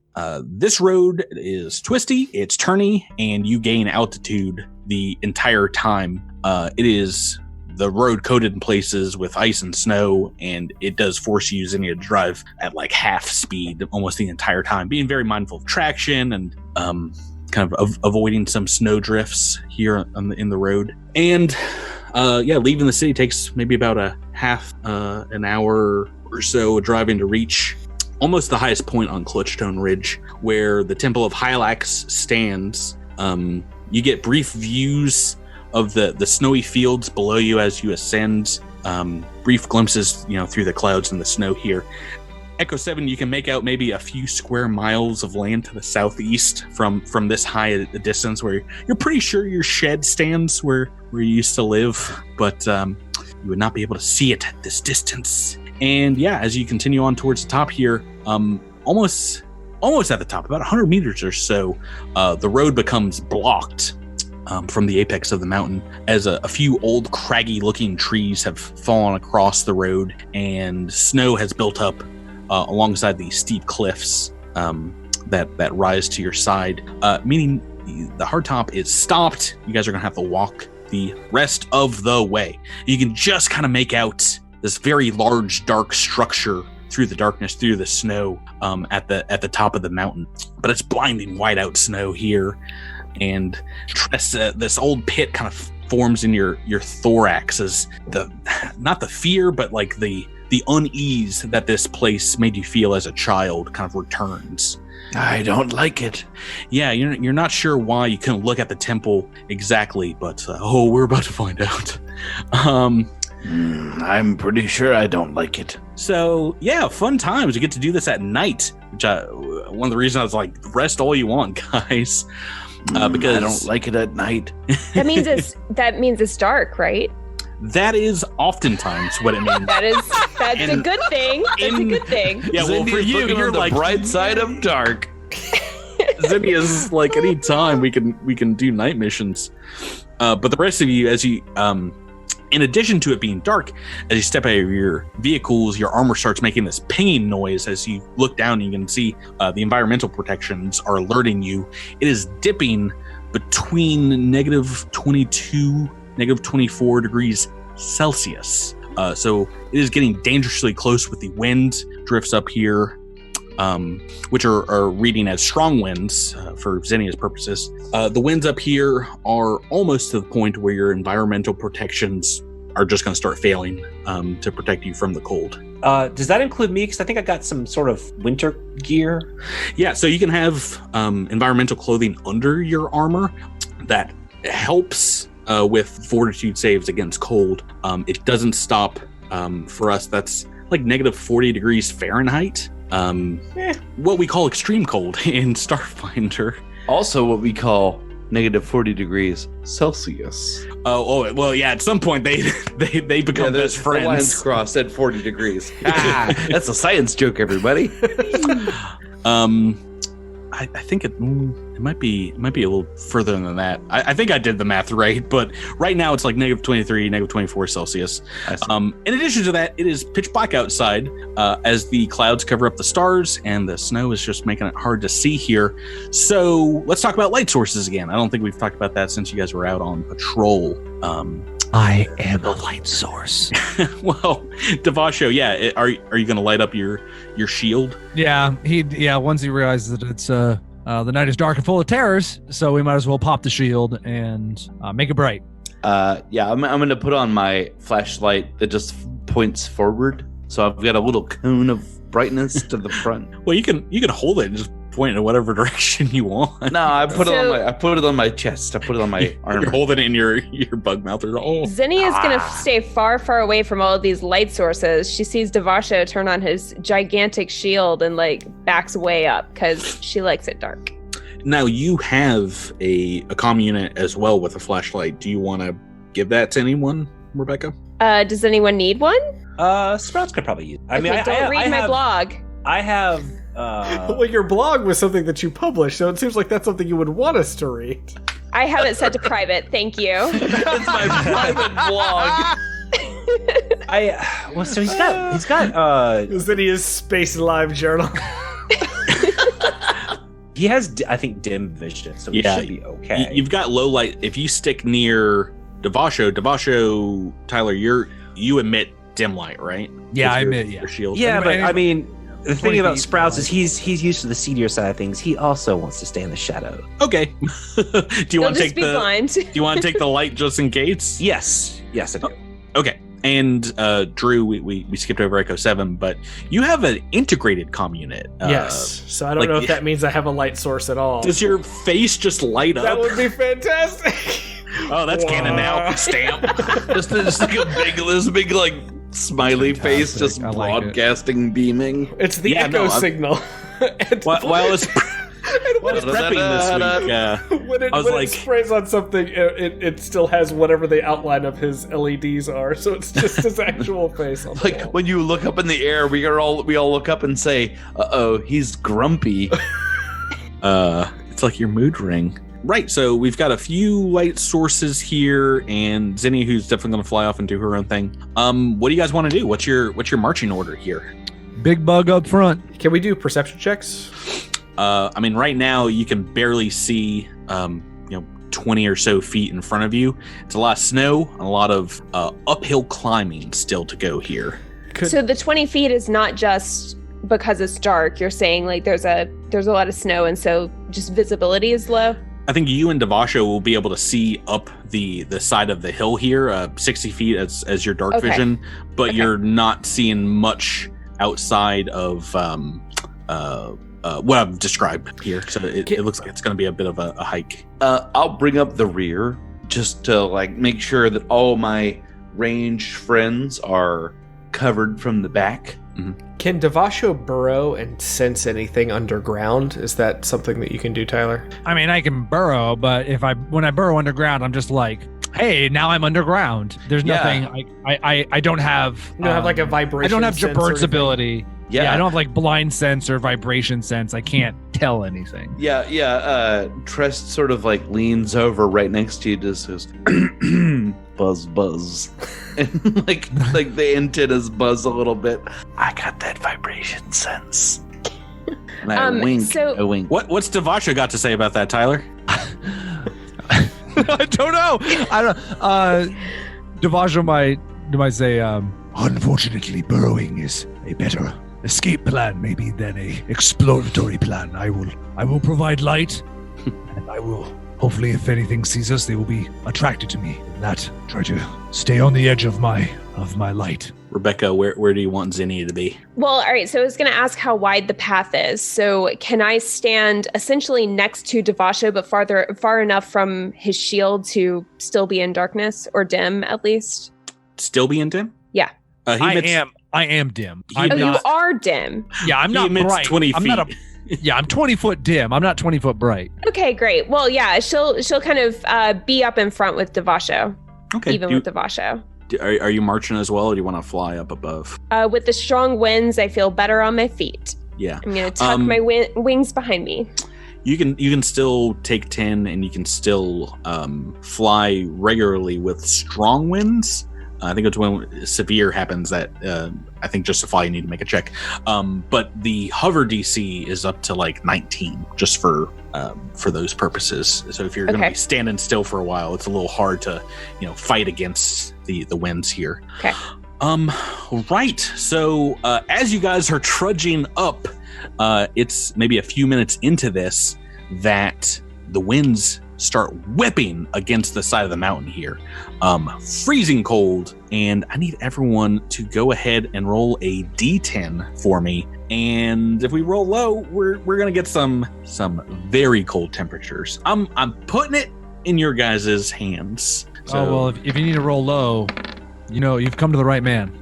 This road is twisty, it's turny, and you gain altitude the entire time. It is the road coated in places with ice and snow, and it does force you to drive at like half speed almost the entire time, being very mindful of traction and kind of avoiding some snow drifts here in the road. And leaving the city takes maybe about a half an hour or so driving to reach almost the highest point on Clutchstone Ridge, where the Temple of Hylax stands. You get brief views of the snowy fields below you as you ascend. Brief glimpses, through the clouds and the snow here. Echo 7, you can make out maybe a few square miles of land to the southeast from this high a distance, where you're pretty sure your shed stands where you used to live, but you would not be able to see it at this distance. And yeah, as you continue on towards the top here, almost at the top, about 100 meters or so, the road becomes blocked from the apex of the mountain, as a few old craggy looking trees have fallen across the road, and snow has built up alongside these steep cliffs that rise to your side, meaning the hardtop is stopped. You guys are going to have to walk the rest of the way. You can just kind of make out this very large, dark structure through the darkness, through the snow at the top of the mountain. But it's blinding whiteout snow here. And this old pit kind of forms in your thorax as not the fear, but like the unease that this place made you feel as a child kind of returns. I don't like it. Yeah, you're not sure why. You couldn't look at the temple exactly, but we're about to find out. I'm pretty sure I don't like it. So yeah, fun times. You get to do this at night, which one of the reasons I was like, rest all you want, guys. Because I don't like it at night. That means it's dark, right? That is oftentimes what it means. That's a good thing. That's a good thing. Yeah, well, for you, you're the like bright side of dark. Zinnia's like, anytime we can do night missions. But the rest of you, as you in addition to it being dark, as you step out of your vehicles, your armor starts making this pinging noise. As you look down, you can see the environmental protections are alerting you. It is dipping between -22, -24 degrees Celsius. So it is getting dangerously close with the wind drifts up here, which are reading as strong winds for Zinnia's purposes. The winds up here are almost to the point where your environmental protections are just going to start failing to protect you from the cold. Does that include me? Because I think I got some sort of winter gear. Yeah, so you can have environmental clothing under your armor that helps with fortitude saves against cold. It doesn't stop for us. That's like -40 degrees Fahrenheit. What we call extreme cold in Starfinder. Also what we call -40 degrees Celsius. Oh, well, yeah, at some point they become best friends. The lines cross at 40 degrees. That's a science joke, everybody. I think it might be a little further than that. I think I did the math right, but right now it's like -23, -24 Celsius. In addition to that, it is pitch black outside as the clouds cover up the stars, and the snow is just making it hard to see here. So let's talk about light sources again. I don't think we've talked about that since you guys were out on patrol. I am a light source. Well, Devasho, yeah, are you going to light up your shield? Yeah, once he realizes that it's the night is dark and full of terrors, so we might as well pop the shield and make it bright. Yeah, I'm going to put on my flashlight that just points forward, so I've got a little cone of brightness to the front. Well, you can hold it and just point in whatever direction you want. No, I put it on my chest. I put it on my armor. You're holding it in your bug mouth. Zinnia's gonna stay far, far away from all of these light sources. She sees Devasho turn on his gigantic shield and backs way up because she likes it dark. Now you have a comm unit as well with a flashlight. Do you want to give that to anyone, Rebecca? Does anyone need one? Sprouts could probably use it. I don't read my blog. I have. Well, your blog was something that you published, so it seems like that's something you would want us to read. I have it set to private. Thank you. That's my private blog. So he's got. Zinnia's Space Live journal. He has, I think, dim vision, so he should be okay. You've got low light. If you stick near Devasho, Tyler, you emit dim light, right? Yeah, I emit. Your shield. Yeah, but I mean, the thing about Sprouts is he's used to the seedier side of things. He also wants to stay in the shadow. Okay. Do you want to take blind. Do you want to take the light just in case? Yes, I do. Okay. And Drew, we skipped over Echo 7, but you have an integrated comm unit. Yes. So I don't know if that means I have a light source at all. Does your face just light up? That would be fantastic. Oh, that's canon now. Stamp. just like a big like smiley face, just I like it. broadcasting, beaming. It's the echo signal. While it's prepping this week, when I was it like, sprays on something, it still has whatever the outline of his LEDs are, so it's just his actual face on the like wall. when you look up in the air, we all look up and say, "Uh-oh, he's grumpy." it's like your mood ring. Right, so we've got a few light sources here, and Zinni, who's definitely going to fly off and do her own thing. What do you guys want to do? What's your marching order here? Big bug up front. Can we do perception checks? I mean, right now you can barely see, 20 or so feet in front of you. It's a lot of snow, and a lot of uphill climbing still to go here. So the 20 feet is not just because it's dark. You're saying like there's a lot of snow, and so just visibility is low. I think you and Devasho will be able to see up the side of the hill here, 60 feet as your dark vision, but you're not seeing much outside of what I've described here. So it looks like it's going to be a bit of a hike. I'll bring up the rear just to like make sure that all my ranged friends are covered from the back. Mm-hmm. Can Devasho burrow and sense anything underground? Is that something that you can do, Tyler? I mean, I can burrow, but when I burrow underground, I'm just like, hey, now I'm underground. There's nothing. I don't have. You don't have like a vibration. I don't have sense or Jabert's anything? ability. Yeah, I don't have like blind sense or vibration sense. I can't tell anything. Trest sort of like leans over right next to you, just goes buzz buzz, and like the antennas buzz a little bit. I got that vibration sense. And I wink. I wink. What's Devasho got to say about that, Tyler? I don't know. Devasho might say, unfortunately, burrowing is a better escape plan maybe than a exploratory plan. I will provide light, and I will hopefully, if anything sees us, they will be attracted to me. That try to stay on the edge of my light. Rebecca, where do you want Zinni to be? Well, all right. So I was going to ask how wide the path is. So can I stand essentially next to Devasho, but far enough from his shield to still be in darkness or dim at least? Still be in dim? Yeah. I am dim. You are dim. Yeah, I'm not bright. 20 feet. I'm 20 foot dim. I'm not 20 foot bright. Okay, great. Well, yeah, she'll kind of be up in front with Devasho. Okay. With Devasho. Are you marching as well, or do you want to fly up above? With the strong winds, I feel better on my feet. Yeah. I'm going to tuck my wings behind me. You can still take 10, and you can still fly regularly with strong winds. I think it's when severe happens that I think just to fly you need to make a check. But the hover DC is up to like 19 just for those purposes. So if you're going to be standing still for a while, it's a little hard to fight against the winds here. Okay. Right. So as you guys are trudging up, it's maybe a few minutes into this that the winds start whipping against the side of the mountain here. Freezing cold, and I need everyone to go ahead and roll a D10 for me. And if we roll low, we're gonna get some very cold temperatures. I'm putting it in your guys' hands. So, well, if you need to roll low, you've come to the right man.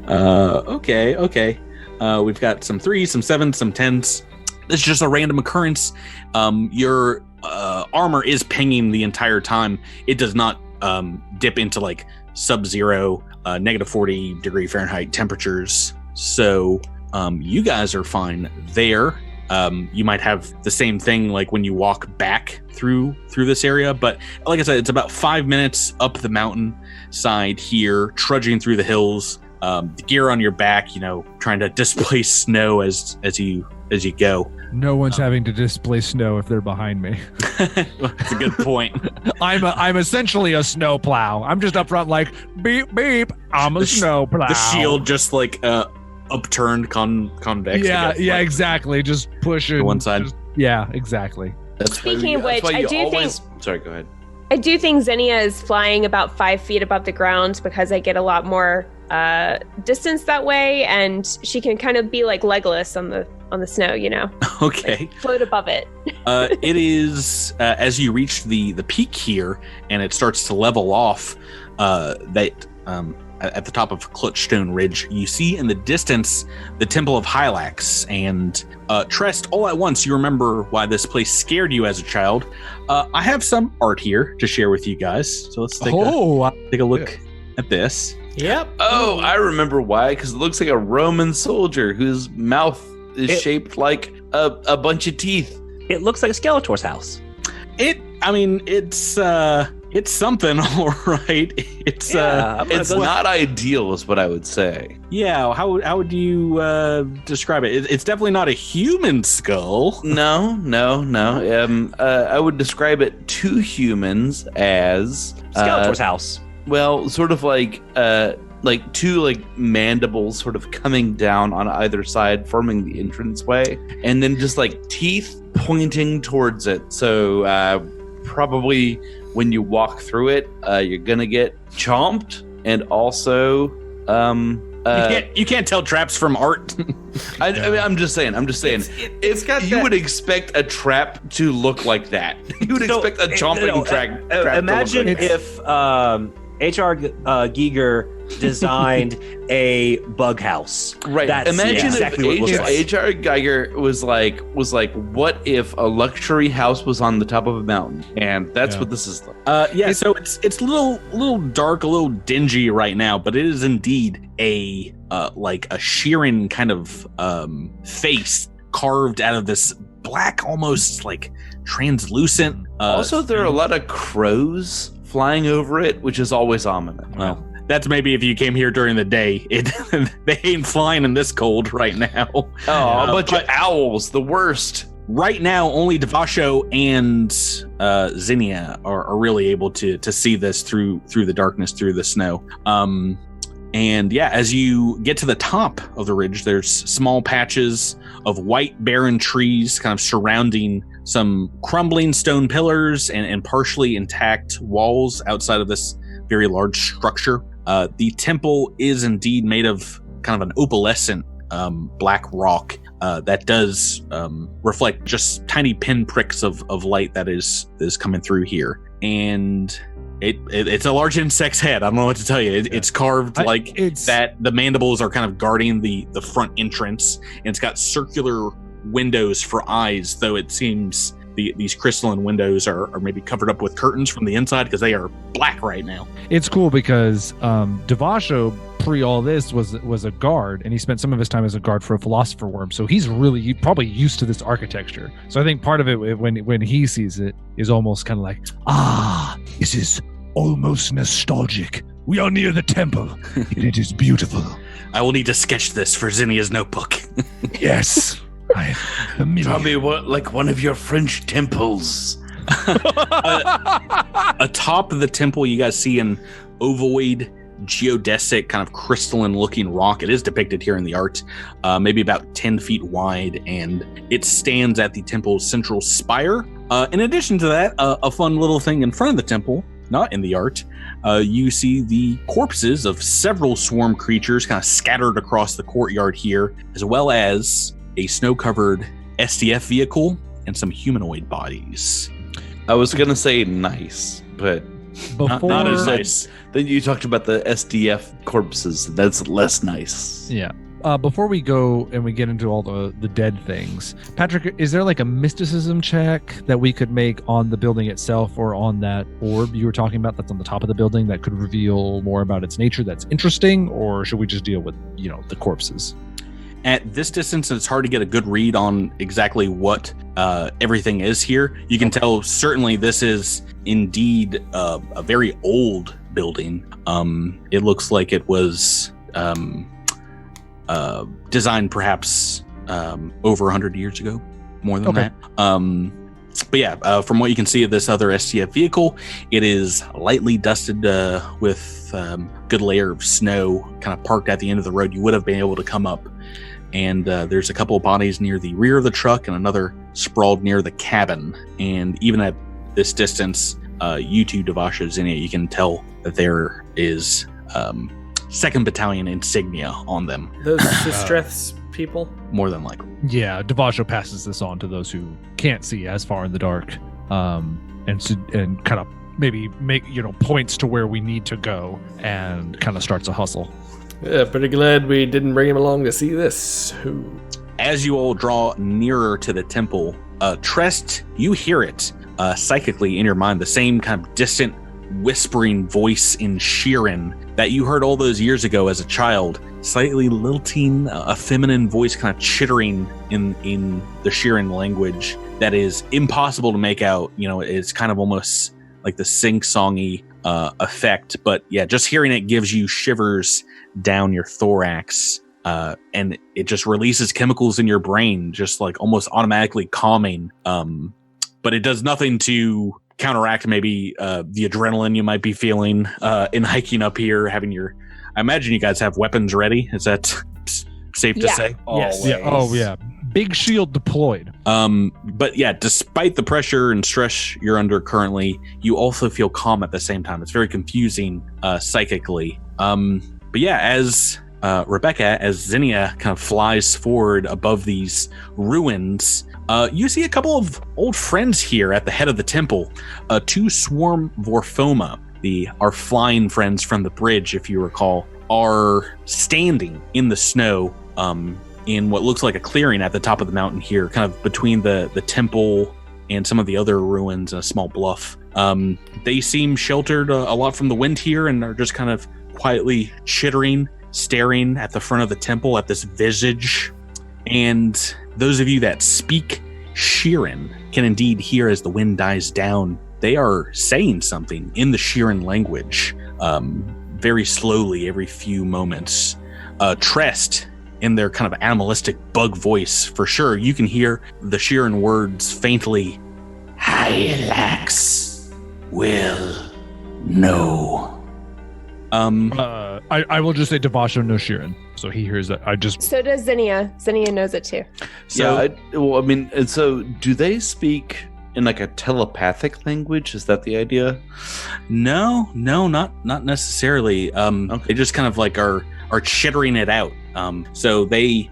Okay. We've got some 3s, some 7s, some 10s. This is just a random occurrence. Your armor is pinging the entire time. It does not dip into like sub-zero, negative 40 degree Fahrenheit temperatures. So you guys are fine there. You might have the same thing like when you walk back through this area. But like I said, it's about 5 minutes up the mountain side here, trudging through the hills. The gear on your back, trying to displace snow as you go. No one's having to displace snow if they're behind me. That's a good point. I'm essentially a snow plow. I'm just up front like beep beep. I'm a snow plow. The shield just like upturned convex. Yeah, exactly. Just pushing to one side. Yeah, exactly. Speaking of which, I do think. Sorry, go ahead. I do think Xenia is flying about 5 feet above the ground because I get a lot more distance that way, and she can kind of be like Legolas on the snow, you know. Okay. Like float above it. It is as you reach the peak here, and it starts to level off. At the top of Clutchstone Ridge, you see in the distance the Temple of Hylax. And Trest, all at once, you remember why this place scared you as a child. I have some art here to share with you guys. So let's take a look at this. Yep. Oh, I remember why. Because it looks like a Roman soldier whose mouth is shaped like a bunch of teeth. It looks like a Skeletor's house. It's something, all right. It's not ideal, is what I would say. Yeah, how would you describe it? It's definitely not a human skull. No. I would describe it to humans as Skeletor's house. Well, sort of like two like mandibles sort of coming down on either side, forming the entranceway, and then just like teeth pointing towards it. So probably when you walk through it, you're gonna get chomped, and also you can't tell traps from art. I mean, I'm just saying. It's got you that- would expect a trap to look like that. You would expect a chomping trap. Imagine to look like if H.R. Giger designed a bug house. Right. That's Imagine exactly what it looks if like. H.R. Geiger was like, what if a luxury house was on the top of a mountain? And that's what this is like. So it's a little dark, a little dingy right now, but it is indeed a like a Sheeran kind of face carved out of this black, almost like translucent. Also, there are a lot of crows flying over it, which is always ominous. Well, that's maybe if you came here during the day. They ain't flying in this cold right now. Oh, a bunch of owls, the worst. Right now, only Devasho and Xenia are really able to see this through the darkness, through the snow. And yeah, as you get to the top of the ridge, there's small patches of white barren trees kind of surrounding some crumbling stone pillars and partially intact walls outside of this very large structure. The temple is indeed made of kind of an opalescent black rock that does reflect just tiny pinpricks of light that is coming through here. And it's a large insect's head. I don't know what to tell you. It's carved that. The mandibles are kind of guarding the front entrance, and it's got circular windows for eyes, though it seems these crystalline windows are maybe covered up with curtains from the inside because they are black right now. It's cool because Devasho, pre all this, was a guard, and he spent some of his time as a guard for a philosopher worm. So he's really probably used to this architecture. So I think part of it, when he sees it, is almost kind of like, this is almost nostalgic. We are near the temple. It is beautiful. I will need to sketch this for Xenia's notebook. Yes. Probably like one of your French temples. Atop of the temple, you guys see an ovoid, geodesic, kind of crystalline looking rock. It is depicted here in the art, maybe about 10 feet wide, and it stands at the temple's central spire. In addition to that, a fun little thing in front of the temple, not in the art, you see the corpses of several swarm creatures kind of scattered across the courtyard here, as well as a snow-covered SDF vehicle and some humanoid bodies. I was gonna say nice, but not as nice. Then you talked about the SDF corpses. That's less nice. Yeah. Before we go and we get into all the dead things, Patrick, is there like a mysticism check that we could make on the building itself or on that orb you were talking about that's on the top of the building that could reveal more about its nature that's interesting, or should we just deal with, the corpses? At this distance, it's hard to get a good read on exactly what everything is here. You can tell certainly this is indeed a very old building. It looks like it was designed perhaps over 100 years ago, more than that. But yeah, from what you can see of this other STF vehicle, it is lightly dusted with good layer of snow, kind of parked at the end of the road. You would have been able to come up. And there's a couple of bodies near the rear of the truck and another sprawled near the cabin. And even at this distance, you two, Devasha, Zinnia, you can tell that there is 2nd Battalion insignia on them. Those Sistreth's people? More than likely. Yeah, Devasho passes this on to those who can't see as far in the dark, and kind of maybe points to where we need to go and kind of starts a hustle. Yeah, pretty glad we didn't bring him along to see this. As you all draw nearer to the temple, Trest, you hear it psychically in your mind, the same kind of distant whispering voice in Sheeran that you heard all those years ago as a child, slightly lilting, a feminine voice kind of chittering in the Sheeran language that is impossible to make out. It's kind of almost like the sing-songy effect, but yeah, just hearing it gives you shivers down your thorax, and it just releases chemicals in your brain, just like almost automatically calming. But it does nothing to counteract maybe the adrenaline you might be feeling in hiking up here, having I imagine you guys have weapons ready. Is that safe to say? Yes. Yeah. Oh yeah. Big shield deployed. But yeah, despite the pressure and stress you're under currently, you also feel calm at the same time. It's very confusing psychically. But yeah, as Rebecca, as Zinnia kind of flies forward above these ruins, you see a couple of old friends here at the head of the temple. 2 swarm Vorfoma, our flying friends from the bridge, if you recall, are standing in the snow in what looks like a clearing at the top of the mountain here, kind of between the temple and some of the other ruins and a small bluff. They seem sheltered a lot from the wind here and are just kind of quietly chittering, staring at the front of the temple at this visage. And those of you that speak Sheeran can indeed hear as the wind dies down. They are saying something in the Sheeran language, very slowly every few moments. Trest, in their kind of animalistic bug voice, for sure, you can hear the Sheeran words faintly. Hylax will know. I will just say Devasho knows Sheeran, so he hears that. So does Zinnia. Zinnia knows it too. So, and so do they speak in like a telepathic language? Is that the idea? No, not necessarily. They just kind of like are chittering it out. So they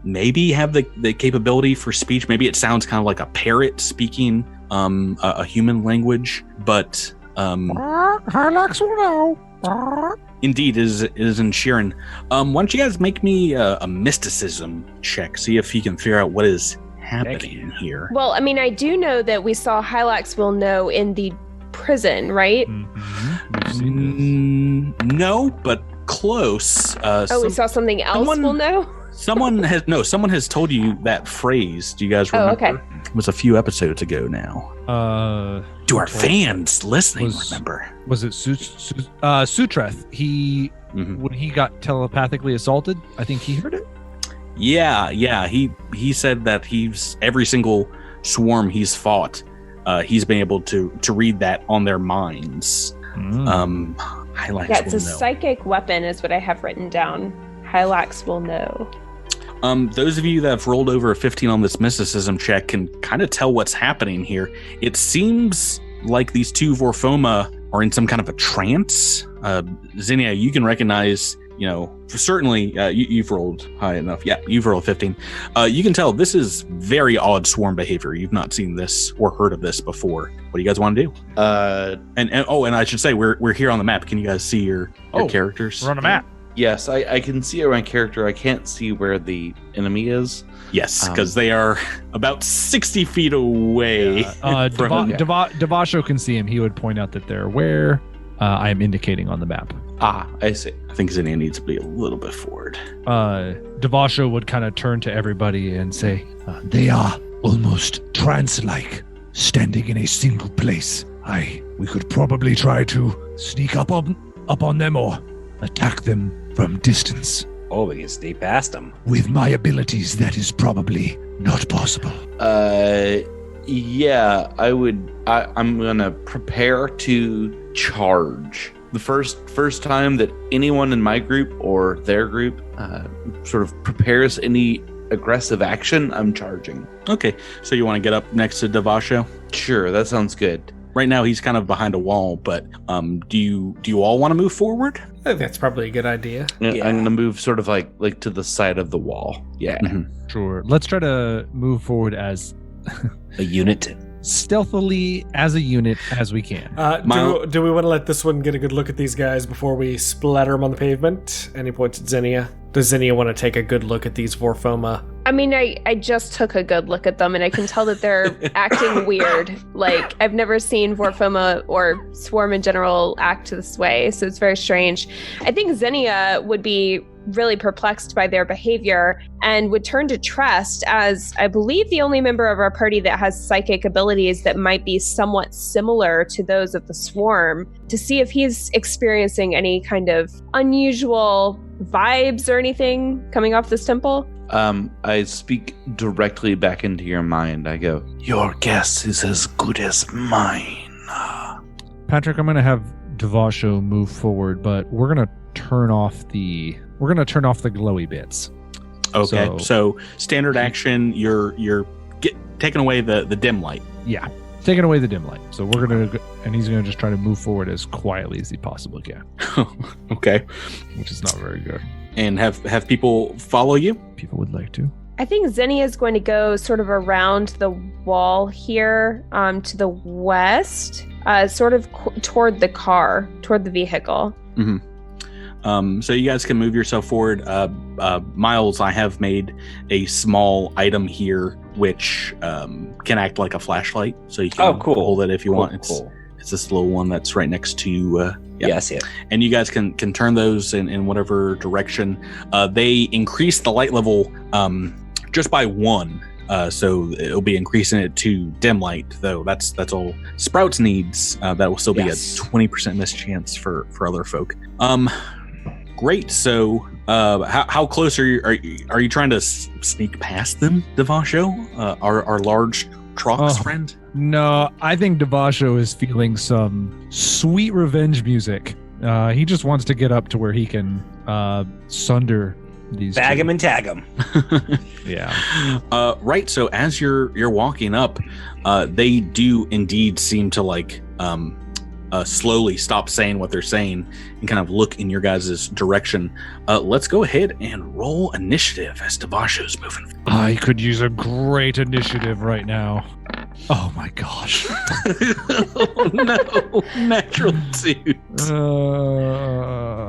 maybe have the capability for speech. Maybe it sounds kind of like a parrot speaking a human language, but Hylax will know. Indeed, it is in Sheeran. Why don't you guys make me a mysticism check, see if you can figure out what is happening here. Well, I mean, I do know that we saw Hylax will know in the prison, right? No, but close. We saw something else will know? Someone has told you that phrase. Do you guys remember? Oh, okay. It was a few episodes ago now. Do our fans listening remember? Was it Sutreth? When he got telepathically assaulted, I think he heard it. Yeah. He said that every single swarm he's fought, he's been able to read that on their minds. Hylax it's will a know. psychic weapon is what I have written down. Hylax will know. Those of you that have rolled over a 15 on this mysticism check can kind of tell what's happening here. It seems like these 2 Vorfoma are in some kind of a trance. Zinnia, you can recognize, certainly you've rolled high enough. Yeah, you've rolled 15. You can tell this is very odd swarm behavior. You've not seen this or heard of this before. What do you guys want to do? And I should say we're here on the map. Can you guys see your characters? We're on a map. Yes, I can see my character. I can't see where the enemy is. Yes, because they are about 60 feet away. Devasho can see him. He would point out that they're where I am indicating on the map. I see. I think Zinnia needs to be a little bit forward. Devasho would kind of turn to everybody and say, They are almost trance-like, standing in a single place. We could probably try to sneak up on them or attack them from distance. Oh, we can sneak past them. With my abilities, that is probably not possible. Yeah, I would. I'm gonna prepare to charge. The first time that anyone in my group or their group sort of prepares any aggressive action, I'm charging. Okay, so you want to get up next to Devasho? Sure, that sounds good. right now he's kind of behind a wall. But do you all want to move forward? I think that's probably a good idea. Yeah. I'm going to move sort of like to the side of the wall. Yeah. Mm-hmm. Sure. Let's try to move forward as A unit. stealthily as a unit as we can. Do we want to let this one get a good look at these guys before we splatter them on the pavement? And he points at Xenia. Does Xenia want to take a good look at these Vorfoma? I mean, I just took a good look at them, and I can tell that they're acting weird. Like, I've never seen Vorfoma or Swarm in general act this way, so it's very strange. I think Xenia would be really perplexed by their behavior and would turn to Trest as, I believe, the only member of our party that has psychic abilities that might be somewhat similar to those of the Swarm, to see if he's experiencing any kind of unusual vibes or anything coming off this temple. I speak directly back into your mind. I go, your guess is as good as mine. Patrick, I'm going to have Devasho move forward, but we're going to turn off the glowy bits. Okay. So standard action, you're taking away the dim light. Yeah, taking away the dim light. So we're going to, and he's going to just try to move forward as quietly as he possibly can. Okay. Which is not very good. And have people follow you? People would like to. I think Xenia is going to go sort of around the wall here to the west, sort of toward the car, toward the vehicle. Mm-hmm. So you guys can move yourself forward. Miles, I have made a small item here which can act like a flashlight. So you can hold it if you want. It's this little one that's right next to... Yeah, I see it. And you guys can turn those in whatever direction. They increase the light level just by 1. So it'll be increasing it to dim light, though. That's all Sprouts needs. That will still be a 20% miss chance for other folk. Great. So how close are you trying to sneak past them, Devasho? Our large Trox friend? No, I think Devasho is feeling some sweet revenge music. He just wants to get up to where he can sunder these. Bag him and tag him. Yeah. Right. So as you're walking up, they do indeed seem to like slowly stop saying what they're saying and kind of look in your guys' direction. Let's go ahead and roll initiative as Devasho's moving. I could use a great initiative right now. Oh my gosh. Oh no. Natural 2.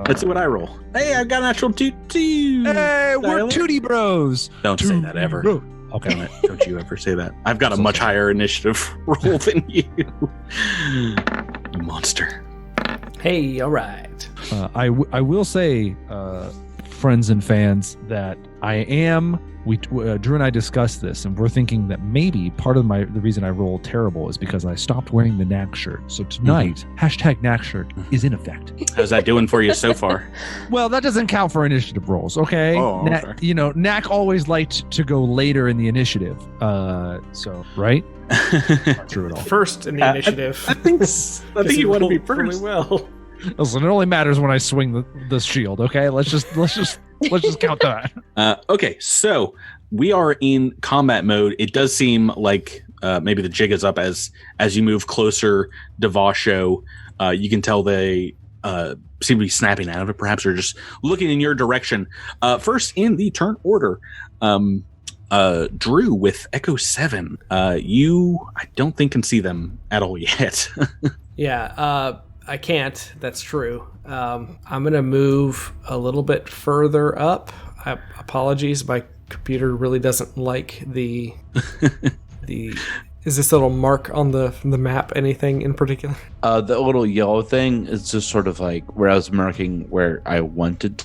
Let's see what I roll. Hey, I got natural 2 too. Hey, we're Tyler. Tootie Bros. Don't say that ever. Okay. Don't you ever say that. I've got a much higher initiative roll than you. You monster. Hey, all right. I will say, friends and fans, that Drew and I discussed this, and we're thinking that maybe part of the reason I rolled terrible is because I stopped wearing the Knack shirt. So tonight, hashtag Knack shirt is in effect. How's that doing for you so far? Well, that doesn't count for initiative rolls, okay? Oh, fair. Knack always liked to go later in the initiative. So, right? Not true at all. First in the initiative. I think you want to be rolled first. really well. Listen, it only matters when I swing the shield, okay? Let's just count that. Okay, so we are in combat mode. It does seem like maybe the jig is up as you move closer. Devasho, you can tell they seem to be snapping out of it, perhaps, or just looking in your direction. First in the turn order, Drew with Echo 7. You, I don't think, can see them at all yet. Yeah, I can't. That's true. I'm going to move a little bit further up. Apologies, my computer really doesn't like the is this little mark on the map anything in particular? The little yellow thing is just sort of like where I was marking where I wanted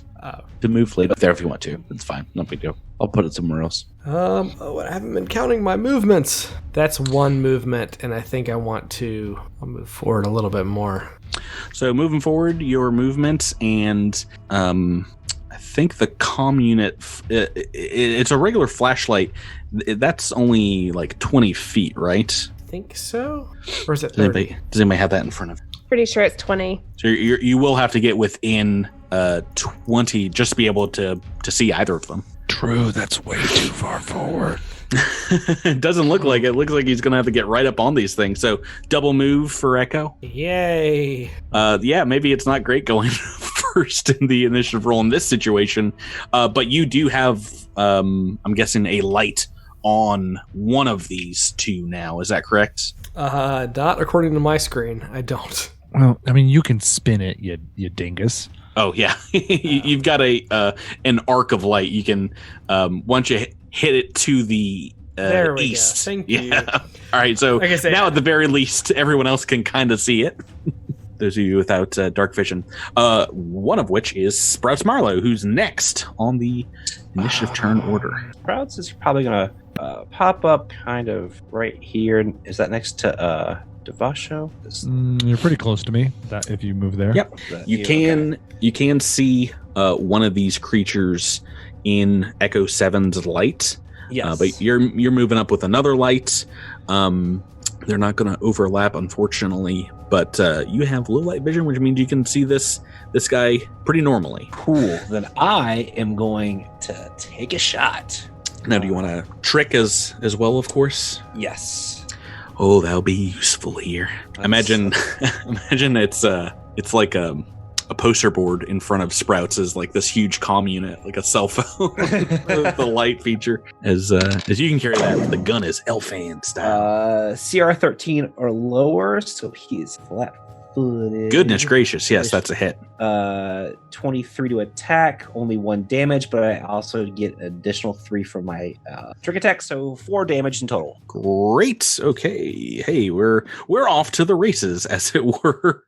to move. Leave it there if you want to. It's fine. No big deal. I'll put it somewhere else. I haven't been counting my movements. That's one movement, and I think I'll move forward a little bit more. So moving forward, your movements, and I think the comm unit, it's a regular flashlight. That's only like 20 feet, right? I think so. Or is it 30? Does anybody have that in front of you? Pretty sure it's 20. So you will have to get within 20 just to be able to see either of them. True, that's way too far forward. It doesn't look like it. It looks like he's gonna have to get right up on these things. So double move for Echo. Yay. Yeah, maybe it's not great going first in the initiative roll in this situation, but you do have, I'm guessing, a light on one of these two now. Is that correct? Not according to my screen. I don't. Well, I mean, you can spin it, you dingus. Oh yeah, you've got an arc of light. You can once you hit it to the there we east. go. Thank you. All right, so Like I said, now at the very least, everyone else can kind of see it. Those of you without dark vision, one of which is Sprouts Marlowe, who's next on the initiative turn order. Sprouts is probably gonna pop up kind of right here. Is that next to Devasho? You're pretty close to me. That if you move there. Yep, you can see one of these creatures in Echo 7's light. Yes, but you're moving up with another light. They're not going to overlap, unfortunately, but you have low light vision, which means you can see this guy pretty normally. Cool. Then I am going to take a shot. Now, do you want to trick as well? Of course. Yes. Oh, that'll be useful here. Imagine it's like a poster board in front of Sprouts is like this huge comm unit, like a cell phone, the light feature. As you can carry that, the gun is Elfan style. CR 13 or lower, so he's flat-footed. Goodness gracious, yes, that's a hit. 23 to attack, only 1 damage, but I also get additional 3 from my trick attack, so 4 damage in total. Great. Okay. Hey, we're off to the races, as it were.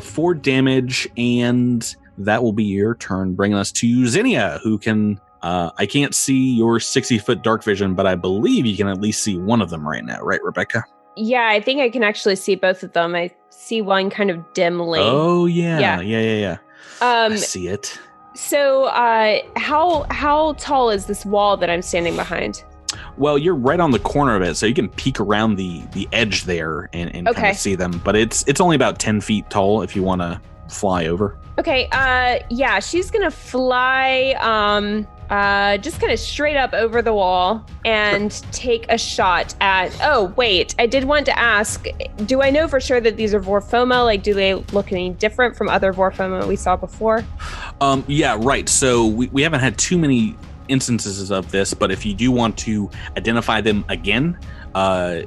4 damage, and that will be your turn, bringing us to Zinnia, who can. I can't see your 60-foot dark vision, but I believe you can at least see one of them right now, right, Rebecca? Yeah, I think I can actually see both of them. I see one kind of dimly. Oh yeah. I see it. So, how tall is this wall that I'm standing behind? Well, you're right on the corner of it, so you can peek around the edge there and kind of see them. But it's only about 10 feet tall if you want to fly over. Okay. Yeah, she's gonna fly. Just kind of straight up over the wall and take a shot at. Oh, wait. I did want to ask, do I know for sure that these are Vorfoma? Like, do they look any different from other Vorfoma we saw before? Yeah, right. So we haven't had too many instances of this, but if you do want to identify them again, I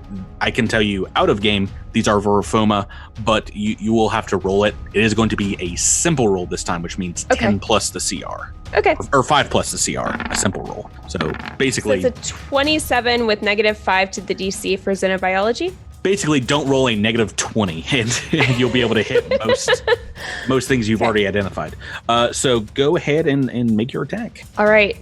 can tell you out of game, these are Vorfoma, but you will have to roll it. It is going to be a simple roll this time, which means 10 plus the CR. Okay. Or 5 plus the CR, a simple roll. So basically... So it's a 27 with -5 to the DC for xenobiology? Basically, don't roll a -20, and you'll be able to hit most things you've already identified. So go ahead and make your attack. All right,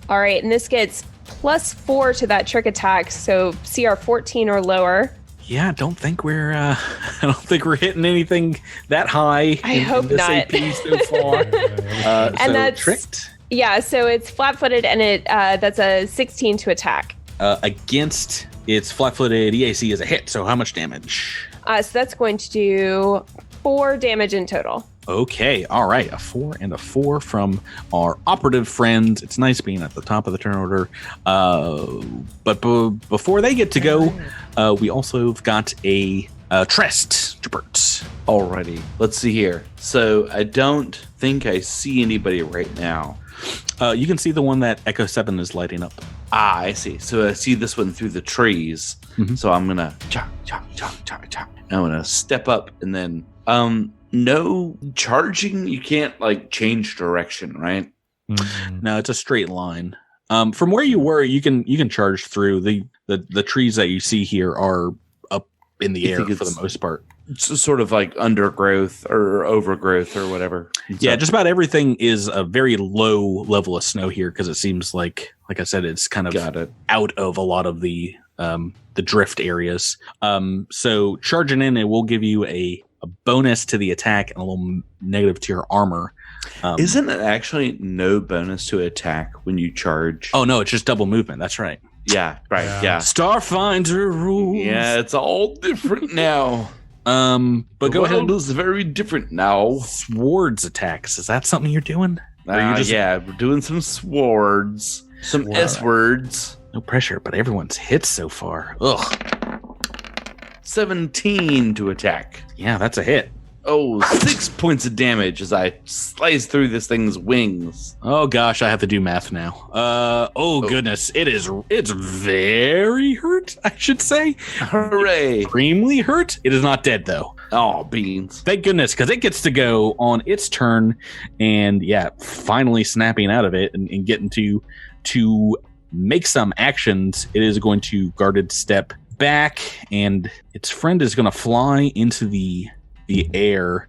and this gets +4 to that trick attack, so CR 14 or lower. Yeah, I don't think we're hitting anything that high. I hope this not. AP so far. And so that's tricked. Yeah, so it's flat-footed, and that's a 16 to attack. Against its flat-footed EAC is a hit. So how much damage? So that's going to do 4 damage in total. Okay, all right, a 4 and a 4 from our operative friends. It's nice being at the top of the turn order. But before they get to go, we also have got a Trest to Bert. Alrighty, let's see here. So I don't think I see anybody right now. You can see the one that Echo 7 is lighting up. Ah, I see. So I see this one through the trees. Mhm. So I'm gonna chop. I'm gonna step up and then no charging. You can't like change direction, right? No, it's a straight line. From where you were, you can charge through. The trees that you see here are up in the air for the most part. It's sort of like undergrowth or overgrowth or whatever. Yeah, just about everything is a very low level of snow here because it seems like I said, it's kind of out of a lot of the drift areas. So charging in, it will give you a bonus to the attack and a little negative to your armor. Isn't it actually no bonus to attack when you charge? Oh no, it's just double movement. That's right. Yeah, right. Yeah. Starfinder rules. Yeah, it's all different now. But go ahead. It's very different now. Swords attacks. Is that something you're doing? Yeah, we're doing some swords, some S words. No pressure, but everyone's hit so far. Ugh. 17 to attack. Yeah, that's a hit. Oh, 6 points of damage as I slice through this thing's wings. Oh gosh, I have to do math now. Goodness, it's very hurt, I should say. Hooray. Extremely hurt. It is not dead though. Oh, beans. Thank goodness, because it gets to go on its turn and finally snapping out of it and getting to make some actions. It is going to guarded step back, and its friend is going to fly into the air.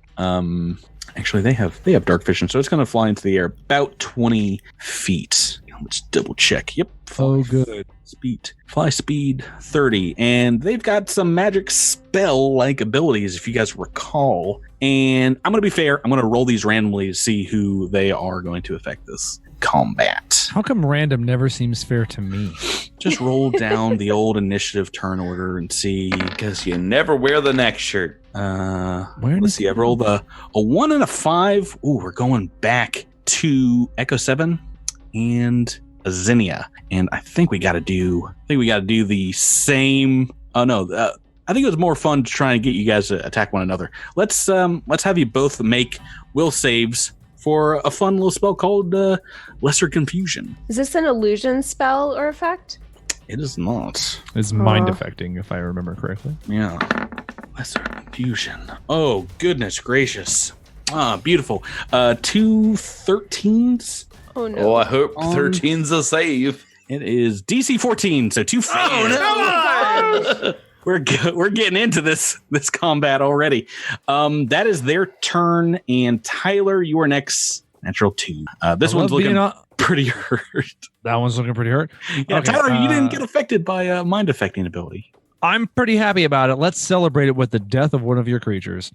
Actually, they have dark vision, so it's going to fly into the air about 20 feet. Let's double check. Yep. Good. Fly speed 30, and they've got some magic spell like abilities, if you guys recall. And I'm going to be fair. I'm going to roll these randomly to see who they are going to affect this combat. How come random never seems fair to me? Just roll down the old initiative turn order and see. Because you never wear the next shirt. Let's see. I've rolled a 1 and a 5. Ooh, we're going back to Echo 7 and a Zinnia. And I think we got to do the same. Oh no. I think it was more fun to try and get you guys to attack one another. Let's have you both make will saves for a fun little spell called Lesser Confusion. Is this an illusion spell or effect? It is not. It's mind affecting, if I remember correctly. Yeah. Lesser Confusion. Oh, goodness gracious. Beautiful. 2 13s. Oh, no. Oh, I hope 13's a save. It is DC 14, so 2 fails. Oh, no! We're getting into this combat already. That is their turn, and Tyler, you are next. Natural 2. This one's looking pretty hurt. That one's looking pretty hurt. Yeah, Okay, Tyler, you didn't get affected by mind affecting ability. I'm pretty happy about it. Let's celebrate it with the death of one of your creatures.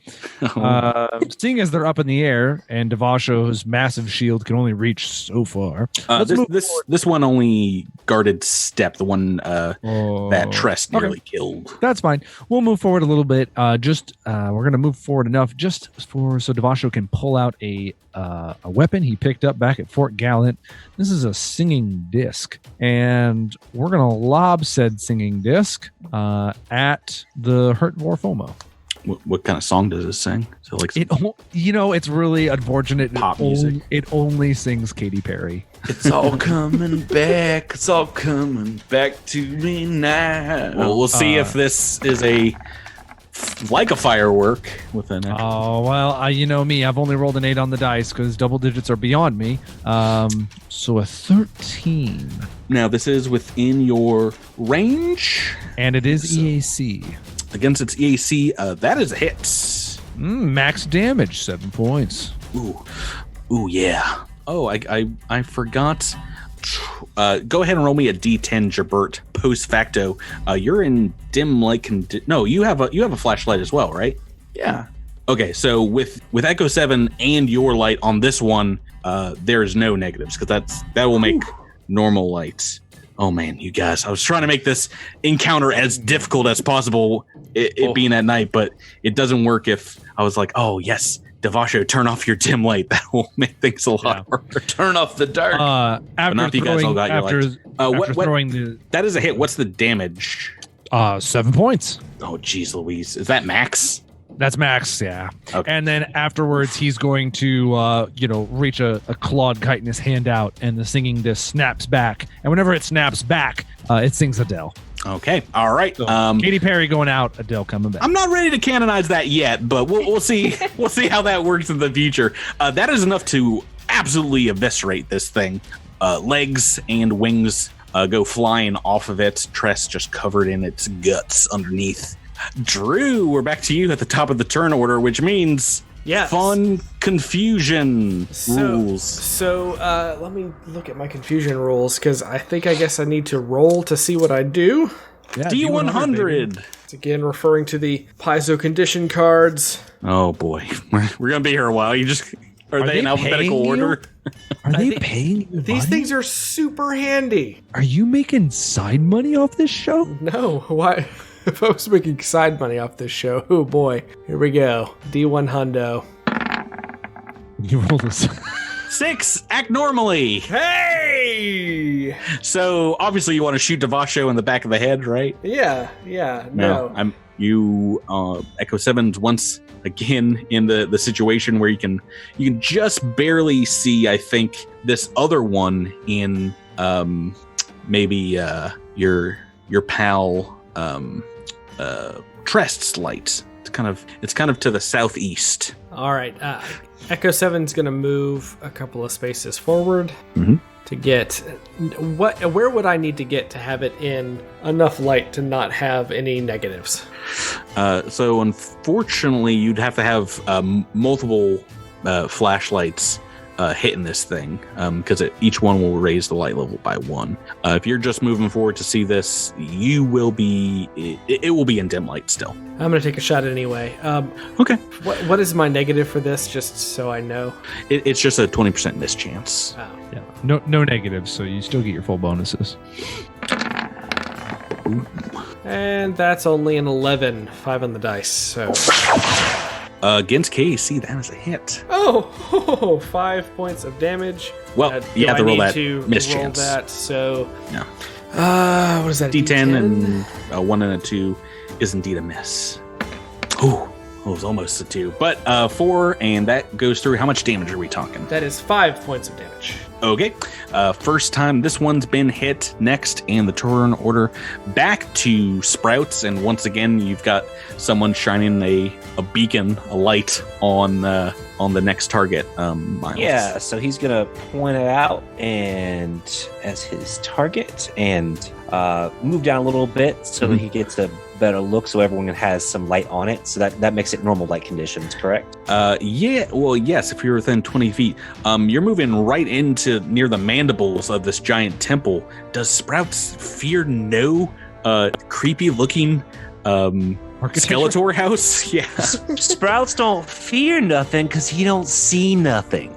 Seeing as they're up in the air and Devasho's massive shield can only reach so far. This one only guarded step, the one that Tress nearly killed. That's fine. We'll move forward a little bit. We're going to move forward enough so Devasho can pull out a weapon he picked up back at Fort Gallant. This is a singing disc, and we're going to lob said singing disc at the hurt Vorfomo. What kind of song does it sing? So like it's really unfortunate. Pop music. It only sings Katy Perry. It's all coming back. It's all coming back to me now. Well, we'll see if this is a firework with an. Oh well, you know me. I've only rolled an 8 on the dice because double digits are beyond me. So a 13. Now this is within your range, and it is EAC. Against its EAC, that is a hit. Max damage, 7 points. Ooh, yeah. Oh, I forgot. Go ahead and roll me a D10, Jabert. Post facto, you're in dim light. No, you have a flashlight as well, right? Yeah. Okay, so with Echo 7 and your light on this one, there's no negatives because that will make normal lights. Oh man, you guys! I was trying to make this encounter as difficult as possible, it being at night, but it doesn't work if I was like, "Oh yes, Devasho, turn off your dim light." That will make things a lot harder. Turn off the dark. After you guys all got your lights. Throwing that is a hit. What's the damage? 7 points. Oh geez, Louise, is that max? That's max, yeah. Okay. And then afterwards, he's going to, reach a clawed kite in his hand out, and the singing disc snaps back. And whenever it snaps back, it sings Adele. Okay, all right. So, Katy Perry going out, Adele coming back. I'm not ready to canonize that yet, but we'll see. We'll see how that works in the future. That is enough to absolutely eviscerate this thing. Legs and wings go flying off of it. Tress just covered in its guts underneath. Drew, we're back to you at the top of the turn order, which means fun confusion rules. So let me look at my confusion rules because I guess I need to roll to see what I do. Yeah, D100. It's again referring to the piezo condition cards. Oh boy, we're gonna be here a while. Are they in alphabetical order? Are they paying you These money? things are super handy. Are you making side money off this show? No, why? If I was making side money off this show, oh boy. Here we go. D1 hundo. You rolled a 6, act normally. Hey! So obviously you want to shoot Devasho in the back of the head, right? Yeah, no. Echo 7's once again in the situation where you can just barely see, I think, this other one in maybe your pal Trest's light. It's kind of to the southeast. All right. Echo 7's going to move a couple of spaces forward to get where would I need to get to have it in enough light to not have any negatives? So unfortunately, you'd have to have multiple flashlights hitting this thing because each one will raise the light level by 1. If you're just moving forward to see this, you will be it will be in dim light still. I'm going to take a shot anyway. Okay. What is my negative for this, just so I know? It's just a 20% miss chance. Oh. Yeah. No negatives, so you still get your full bonuses. And that's only an 11, 5 on the dice. So against KC, that is a hit. Oh, 5 points of damage. Well, you have to roll that miss roll chance. that, so No. What is that? D10 and a 1 and a 2 is indeed a miss. Oh, it was almost a 2, but 4, and that goes through. How much damage are we talking? That is 5 points of damage. Okay, first time this one's been hit. Next in the turn order, back to Sprouts, and once again you've got someone shining a beacon, a light on the next target. Miles. Yeah, so he's gonna point it out and as his target, and move down a little bit so that he gets a better look, so everyone has some light on it. So that makes it normal light conditions, correct? Yeah. Well, yes. If you're within 20 feet, you're moving right into near the mandibles of this giant temple. Does Sprouts fear no creepy looking Skeletor house? Yeah. Sprouts don't fear nothing because he don't see nothing.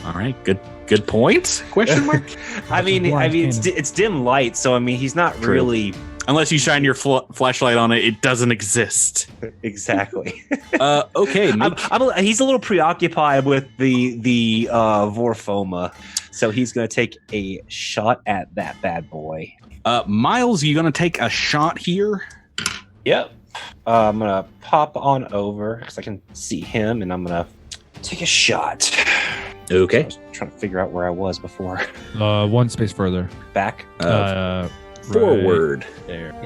All right. Good point. Question mark. I mean, it's dim light, so I mean, he's not True. really. Unless you shine your flashlight on it, it doesn't exist. Exactly. Okay. He's a little preoccupied with the Vorfoma, so he's going to take a shot at that bad boy. Miles, you going to take a shot here? Yep. I'm going to pop on over because I can see him, and I'm going to take a shot. Okay. I was trying to figure out where I was before. 1 space further. Back. Forward. There.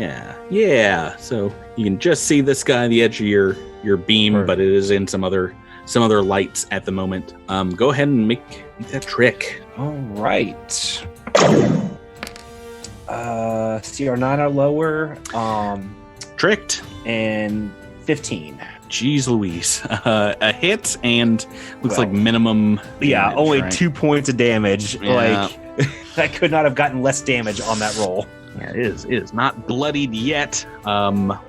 Yeah. So you can just see this guy, the edge of your beam, Perfect. but it is in some other lights at the moment. Go ahead and make that trick. All right. CR9 or lower. Tricked. And 15. Jeez Louise. A hit and looks Well, like minimum Yeah, damage, only right? 2 points of damage. Yeah. Like, I could not have gotten less damage on that roll. Yeah, it is not bloodied yet.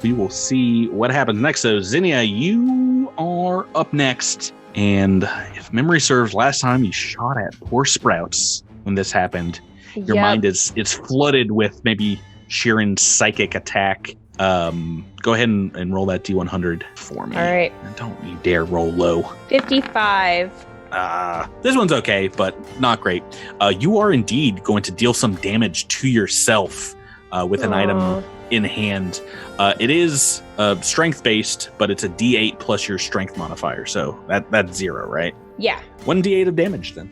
We will see what happens next. So Zinnia, you are up next. And if memory serves, last time you shot at poor Sprouts when this happened. Your mind is flooded with maybe Sheeran's psychic attack. Go ahead and roll that D100 for me. All right. And don't you dare roll low. 55. This one's okay, but not great. You are indeed going to deal some damage to yourself with an item in hand. It is strength based, but it's a D8 plus your strength modifier, so that's 0, right? Yeah. 1 D8 of damage then.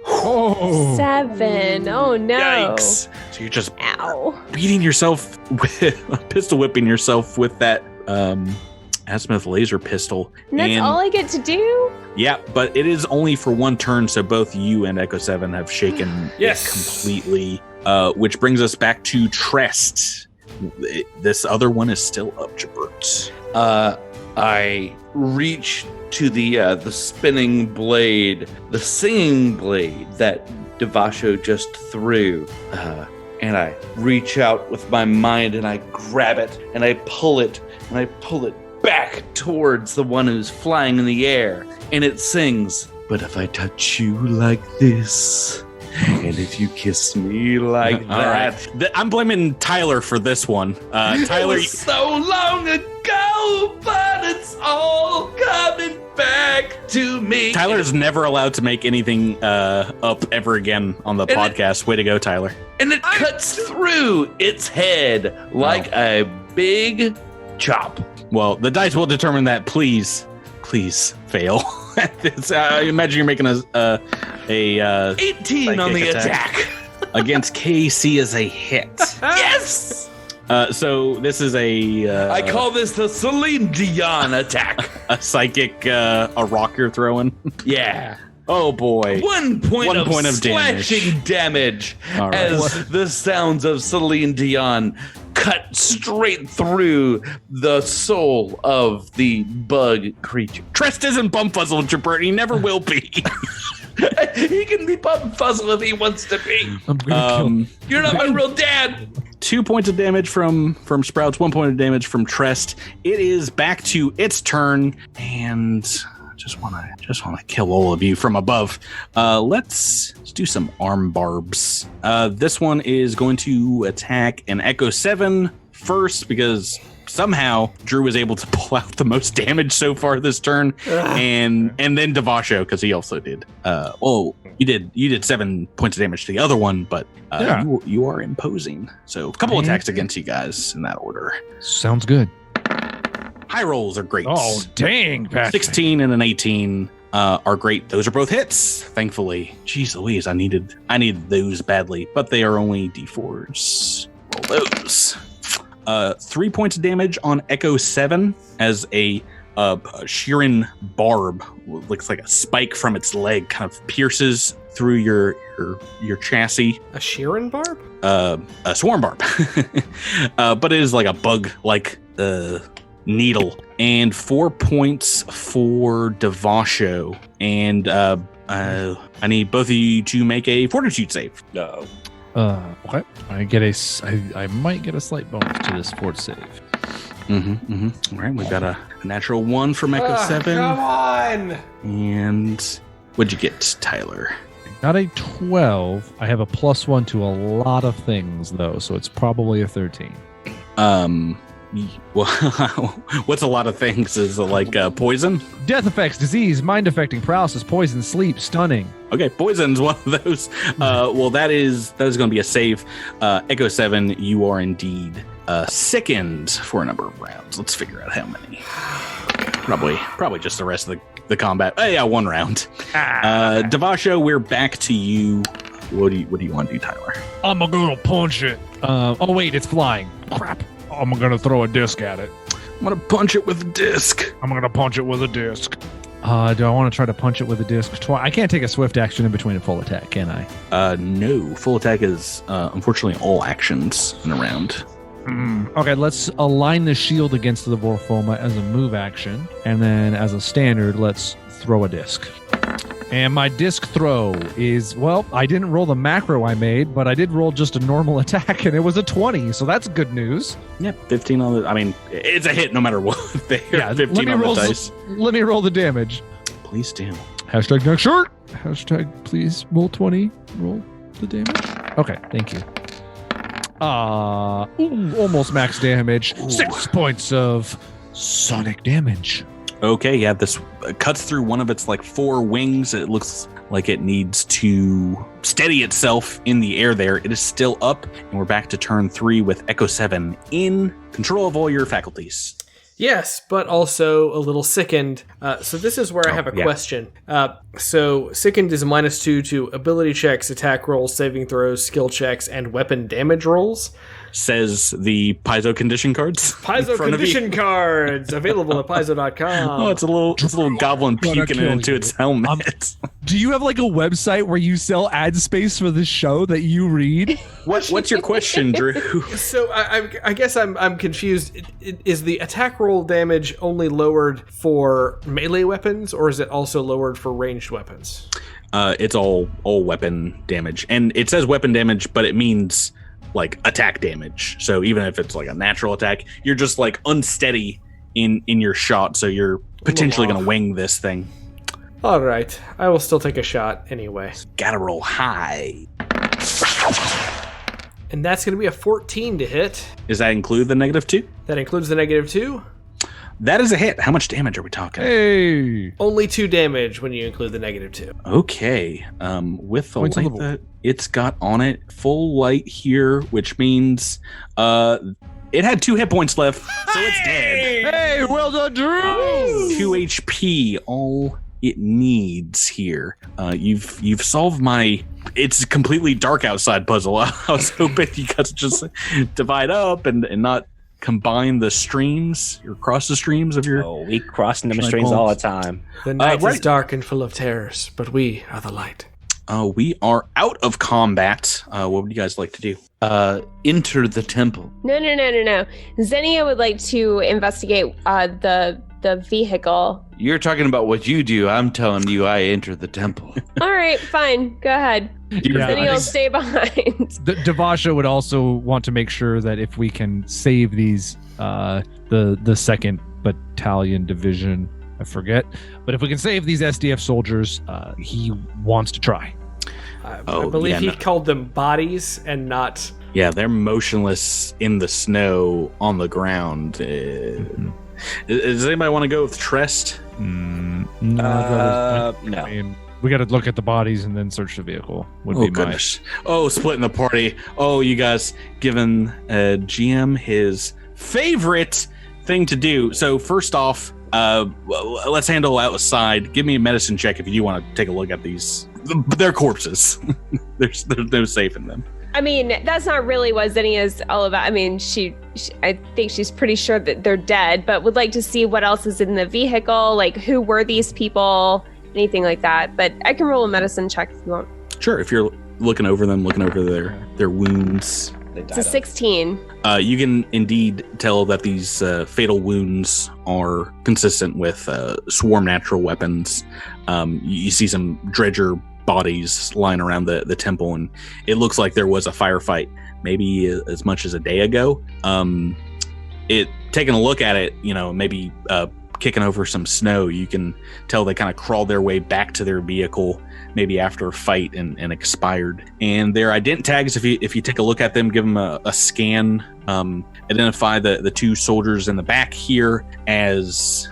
Oh. 7. Oh no. Yikes! So you're just Ow. beating yourself with pistol whipping yourself with that Azimuth laser pistol. And that's all I get to do? Yeah, but it is only for 1 turn, so both you and Echo 7 have shaken Yes. it completely. Which brings us back to Trest. This other one is still up, Jabert. I reach to the spinning blade, the singing blade that Devasho just threw, and I reach out with my mind and I grab it and I pull it back towards the one who's flying in the air, and it sings, "But if I touch you like this, and if you kiss me like All that." right. I'm blaming Tyler for this one. It Tyler, was so long ago, but it's all coming back to me. Tyler's never allowed to make anything up ever again on the podcast. Way to go, Tyler. And it cuts through its head like a big chop. Well, the dice will determine that. Please fail. Imagine you're making a 18 on the attack. Against KC is a hit. Yes! So this is I call this the Celine Dion attack. A psychic, a rock you're throwing. Yeah. Oh boy. 1 point of damage. slashing damage All right. as the sounds of Celine Dion cut straight through the soul of the bug creature. Trest isn't Bumfuzzle, Jabert. He never will be. He can be Bumfuzzle if he wants to be. I'm gonna kill him. You're not my real dad. 2 points of damage from Sprouts, 1 point of damage from Trest. It is back to its turn, and just wanna kill all of you from above. Let's do some arm barbs. This one is going to attack an Echo 7 first because somehow Drew was able to pull out the most damage so far this turn, and then Devasho because he also did. You did 7 points of damage to the other one, but you are imposing. So a couple attacks against you guys in that order. Sounds good. High rolls are great. Oh, dang, Patrick. 16 and an 18 are great. Those are both hits, thankfully. Jeez Louise, I needed those badly, but they are only D4s. Roll those. 3 points of damage on Echo 7 as a Sheeran barb, looks like a spike from its leg, kind of pierces through your chassis. A Sheeran barb? A swarm barb. But it is like a bug-like needle. And 4 points for Devasho. And I need both of you to make a fortitude save. No. Okay. I might get a slight bonus to this fort save. All right, we've got a natural 1 from Echo 7. Come on! And what'd you get, Tyler? Got a 12. I have a +1 to a lot of things, though, so it's probably a 13. Well, what's a lot of things? Is it like poison? Death effects, disease, mind-affecting, paralysis, poison, sleep, stunning. Okay, poison's one of those. Well, that is going to be a save. Echo 7, you are indeed sickened for a number of rounds. Let's figure out how many. Probably just the rest of the combat. Oh yeah, 1 round. Devasho, we're back to you. What do you want to do, Tyler? I'm gonna punch it. Oh wait, it's flying. Crap. I'm gonna throw a disc at it. I'm gonna punch it with a disc. I'm gonna punch it with a disc. Do I want to try to punch it with a disc twice? I can't take a swift action in between a full attack, can I? No. Full attack is unfortunately all actions in a round. Okay, let's align the shield against the Vorfoma as a move action, and then as a standard, let's throw a disc. And my disc throw is, well, I didn't roll the macro I made, but I did roll just a normal attack, and it was a 20, so that's good news. Yeah, 15 on the... I mean, it's a hit no matter what. Yeah, 15 on the dice. Let me roll the damage. Please do. Hashtag next shirt. Hashtag please roll 20. Roll the damage. Okay, thank you. Almost max damage. Ooh. 6 points of sonic damage. Okay, yeah, this cuts through one of its 4 wings. It looks like it needs to steady itself in the air there. It is still up, and we're back to turn 3 with Echo 7 in control of all your faculties. Yes, but also a little sickened. So this is where I have a question. So sickened is a -2 to ability checks, attack rolls, saving throws, skill checks, and weapon damage rolls. Says the Paizo condition cards. Paizo condition cards available at paizo.com. Oh, it's a little goblin puking into its helmet. Do you have a website where you sell ad space for this show that you read? What's your question, Drew? So I guess I'm confused. Is the attack roll damage only lowered for melee weapons, or is it also lowered for ranged weapons? It's all weapon damage, and it says weapon damage, but it means attack damage. So even if it's a natural attack, you're just unsteady in your shot, so you're potentially going to wing this thing. All right, I will still take a shot anyway. Gotta roll high. And that's going to be a 14 to hit. Does that include the -2? That includes the -2. That is a hit. How much damage are we talking? Hey. Only 2 damage when you include the -2. Okay. With the Points on light the that it's got on it, full light here, which means it had 2 hit points left, so it's dead. Hey, well done, Drew. 2 HP, all it needs here. You've solved my it's completely dark outside puzzle. I was hoping you guys would just divide up and not combine the streams or cross the streams of your. Oh, we crossing them streams all the time. The night right. is dark and full of terrors, but we are the light. We are out of combat. What would you guys like to do? Enter the temple. No. Xenia would like to investigate the vehicle. You're talking about what you do. I'm telling you, I enter the temple. All right, fine. Go ahead. Yeah, Xenia will stay behind. Devasha would also want to make sure that if we can save these, the second battalion division, I forget, but if we can save these SDF soldiers, he wants to try. I believe he called them bodies and not... Yeah, they're motionless in the snow on the ground. Does anybody want to go with Trest? No. No. I mean, we got to look at the bodies and then search the vehicle. Would be Goodness. Splitting the party. You guys giving GM his favorite thing to do. So first off, let's handle outside. Give me a medicine check if you want to take a look at these. They're corpses. There's no safe in them. I mean, that's not really what Xenia's all about. I mean, I think she's pretty sure that they're dead, but would like to see what else is in the vehicle, like who were these people, anything like that. But I can roll a medicine check if you want. Sure, if you're looking over them, looking over their wounds. It's a 16. You can indeed tell that these fatal wounds are consistent with swarm natural weapons. You see some dredger bodies lying around the temple, and it looks like there was a firefight maybe as much as a day ago. Taking a look at it, maybe kicking over some snow, you can tell they kind of crawled their way back to their vehicle maybe after a fight and expired. And their ident tags, if you take a look at them, give them a scan, identify the 2 soldiers in the back here as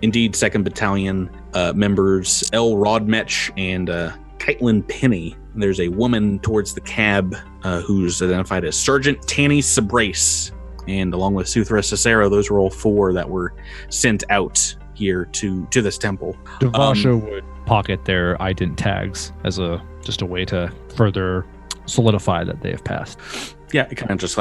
indeed 2nd Battalion members L. Rodmech and Caitlin Penny. There's a woman towards the cab who's identified as Sergeant Tanny Sabrace. And along with Suthra Cicero, those were all 4 that were sent out here to this temple. Devasha would pocket their ident tags as just a way to further solidify that they have passed. Yeah, it kind of just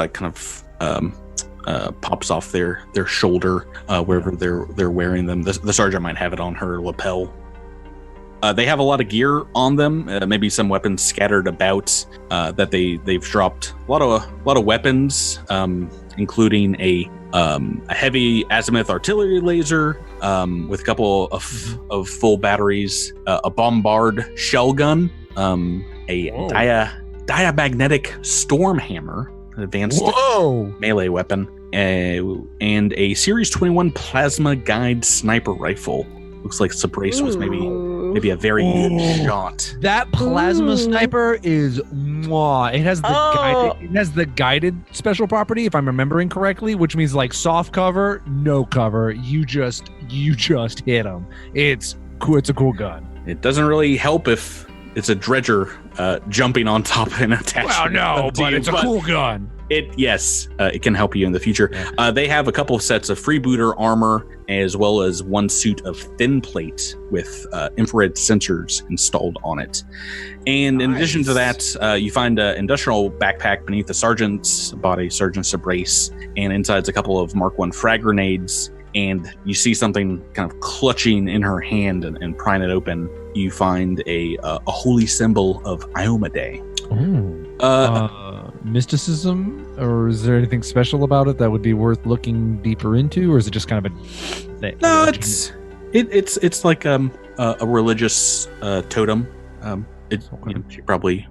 pops off their shoulder wherever they're wearing them. The sergeant might have it on her lapel. They have a lot of gear on them, maybe some weapons scattered about that they've dropped. A lot of weapons, including a heavy azimuth artillery laser with a couple of full batteries, a bombard shell gun, a diamagnetic storm hammer, an advanced melee weapon, and a Series 21 plasma guide sniper rifle. Looks like Sabrace was maybe a very good shot. That plasma sniper is mwah. It has the guided special property, if I'm remembering correctly, which means like soft cover, no cover. You just hit them. It's a cool gun. It doesn't really help if it's a dredger jumping on top and attaching. Well, no, but it's a cool gun. It can help you in the future. Yeah. They have a couple of sets of freebooter armor, as well as 1 suit of thin plate with infrared sensors installed on it. And in addition to that, you find an industrial backpack beneath the sergeant's body, Sergeant Sabrace, and inside's a couple of Mark I frag grenades. And you see something kind of clutching in her hand and prying it open. You find a holy symbol of Iomade. Mysticism, or is there anything special about it that would be worth looking deeper into, or is it just kind of No, it's like a religious totem. She probably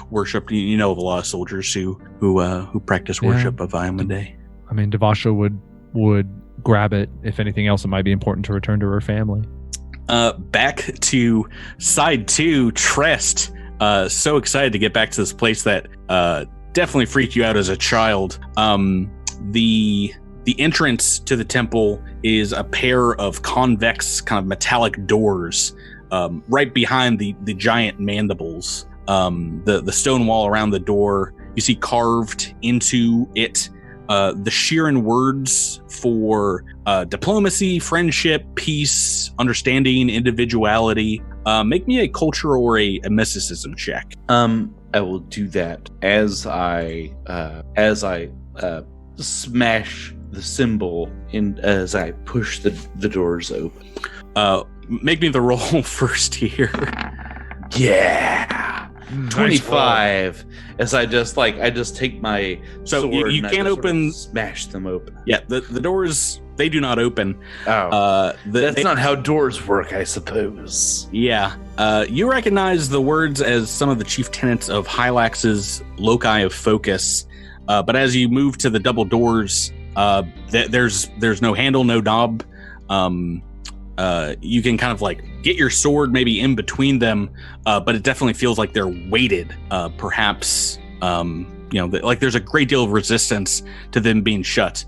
worshipped. You know of a lot of soldiers who practice worship of Iomade. I mean, Devasha would grab it. If anything else, it might be important to return to her family. Back to side 2, Trest. So excited to get back to this place that definitely freaked you out as a child. The the entrance to the temple is a pair of convex kind of metallic doors right behind the giant mandibles. The stone wall around the door, you see carved into it the Sheeran words for diplomacy, friendship, peace, understanding, individuality. Make me a culture or a mysticism check. I will do that as I smash the symbol in as I push the doors open. Make me the roll first here. Yeah. Nice 25 as I just take my sword you and I can't just sort of open smash them open. Yeah, the doors, they do not open. That's not how doors work, I suppose. Yeah. You recognize the words as some of the chief tenets of Hylax's loci of focus, but as you move to the double doors, there's no handle, no knob. You can kind of like get your sword maybe in between them, but it definitely feels like they're weighted. Perhaps, like there's a great deal of resistance to them being shut.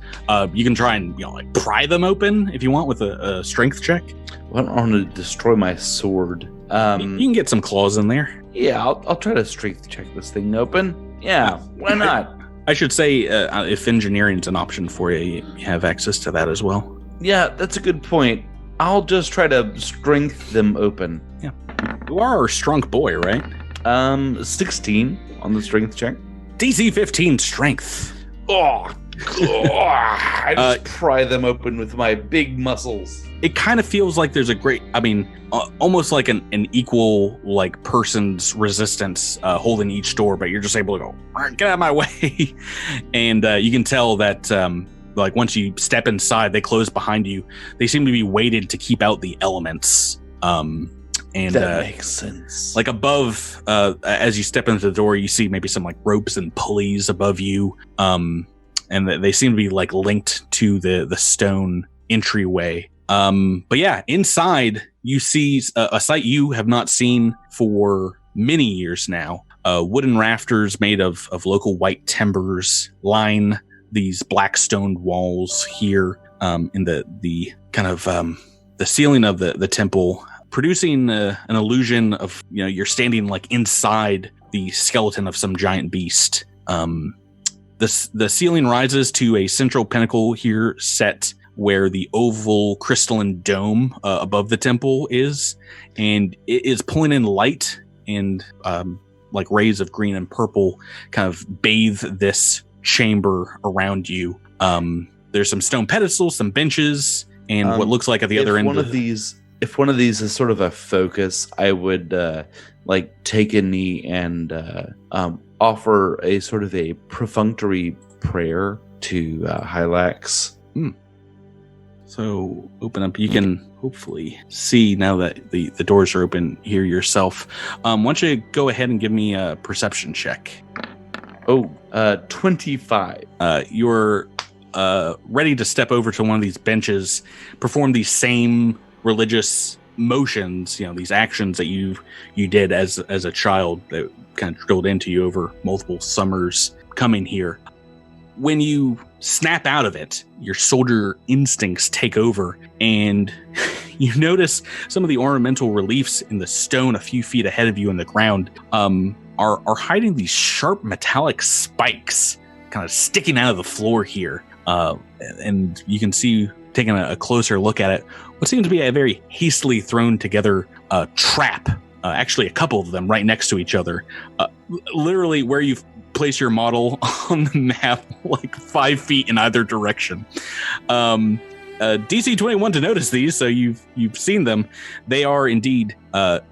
You can try and like pry them open if you want with a strength check. I don't want to destroy my sword. You can get some claws in there. Yeah, I'll try to strength check this thing open. Yeah, why not? I should say if engineering's an option for you, you have access to that as well. Yeah, that's a good point. I'll just try to strength them open. Yeah. You are a strong boy, right? 16 on the strength check. DC 15 strength. I just pry them open with my big muscles. It kind of feels like there's almost like an equal like person's resistance holding each door, but you're just able to go, all right, get out of my way. And you can tell that like once you step inside, they close behind you. They seem to be weighted to keep out the elements. And that makes sense. Like above, as you step into the door, you see maybe some like ropes and pulleys above you. And they seem to be like linked to the stone entryway. But yeah, inside you see a sight you have not seen for many years now. Wooden rafters made of local white timbers line these black stoned walls here in the kind of the ceiling of the temple, producing an illusion of you're standing like inside the skeleton of some giant beast. The ceiling rises to a central pinnacle here set where the oval crystalline dome above the temple is, and it is pulling in light and like rays of green and purple kind of bathe this chamber around you. There's some stone pedestals, some benches, and what looks like at the other end. If one of these is sort of a focus, I would like take a knee and offer a sort of a perfunctory prayer to Hylax. So open up. You can hopefully see now that the doors are open here yourself. Why don't you go ahead and give me a perception check? 25. You're ready to step over to one of these benches, perform these same religious motions, these actions that you did as a child that kind of drilled into you over multiple summers coming here. When you snap out of it, your soldier instincts take over, and you notice some of the ornamental reliefs in the stone a few feet ahead of you in the ground are hiding these sharp metallic spikes kind of sticking out of the floor here. And you can see, taking a closer look at it, what seems to be a very hastily thrown together trap. Actually, a couple of them right next to each other. Literally where you've placed your model on the map, like 5 feet in either direction. DC 21 to notice these, so you've seen them. They are indeed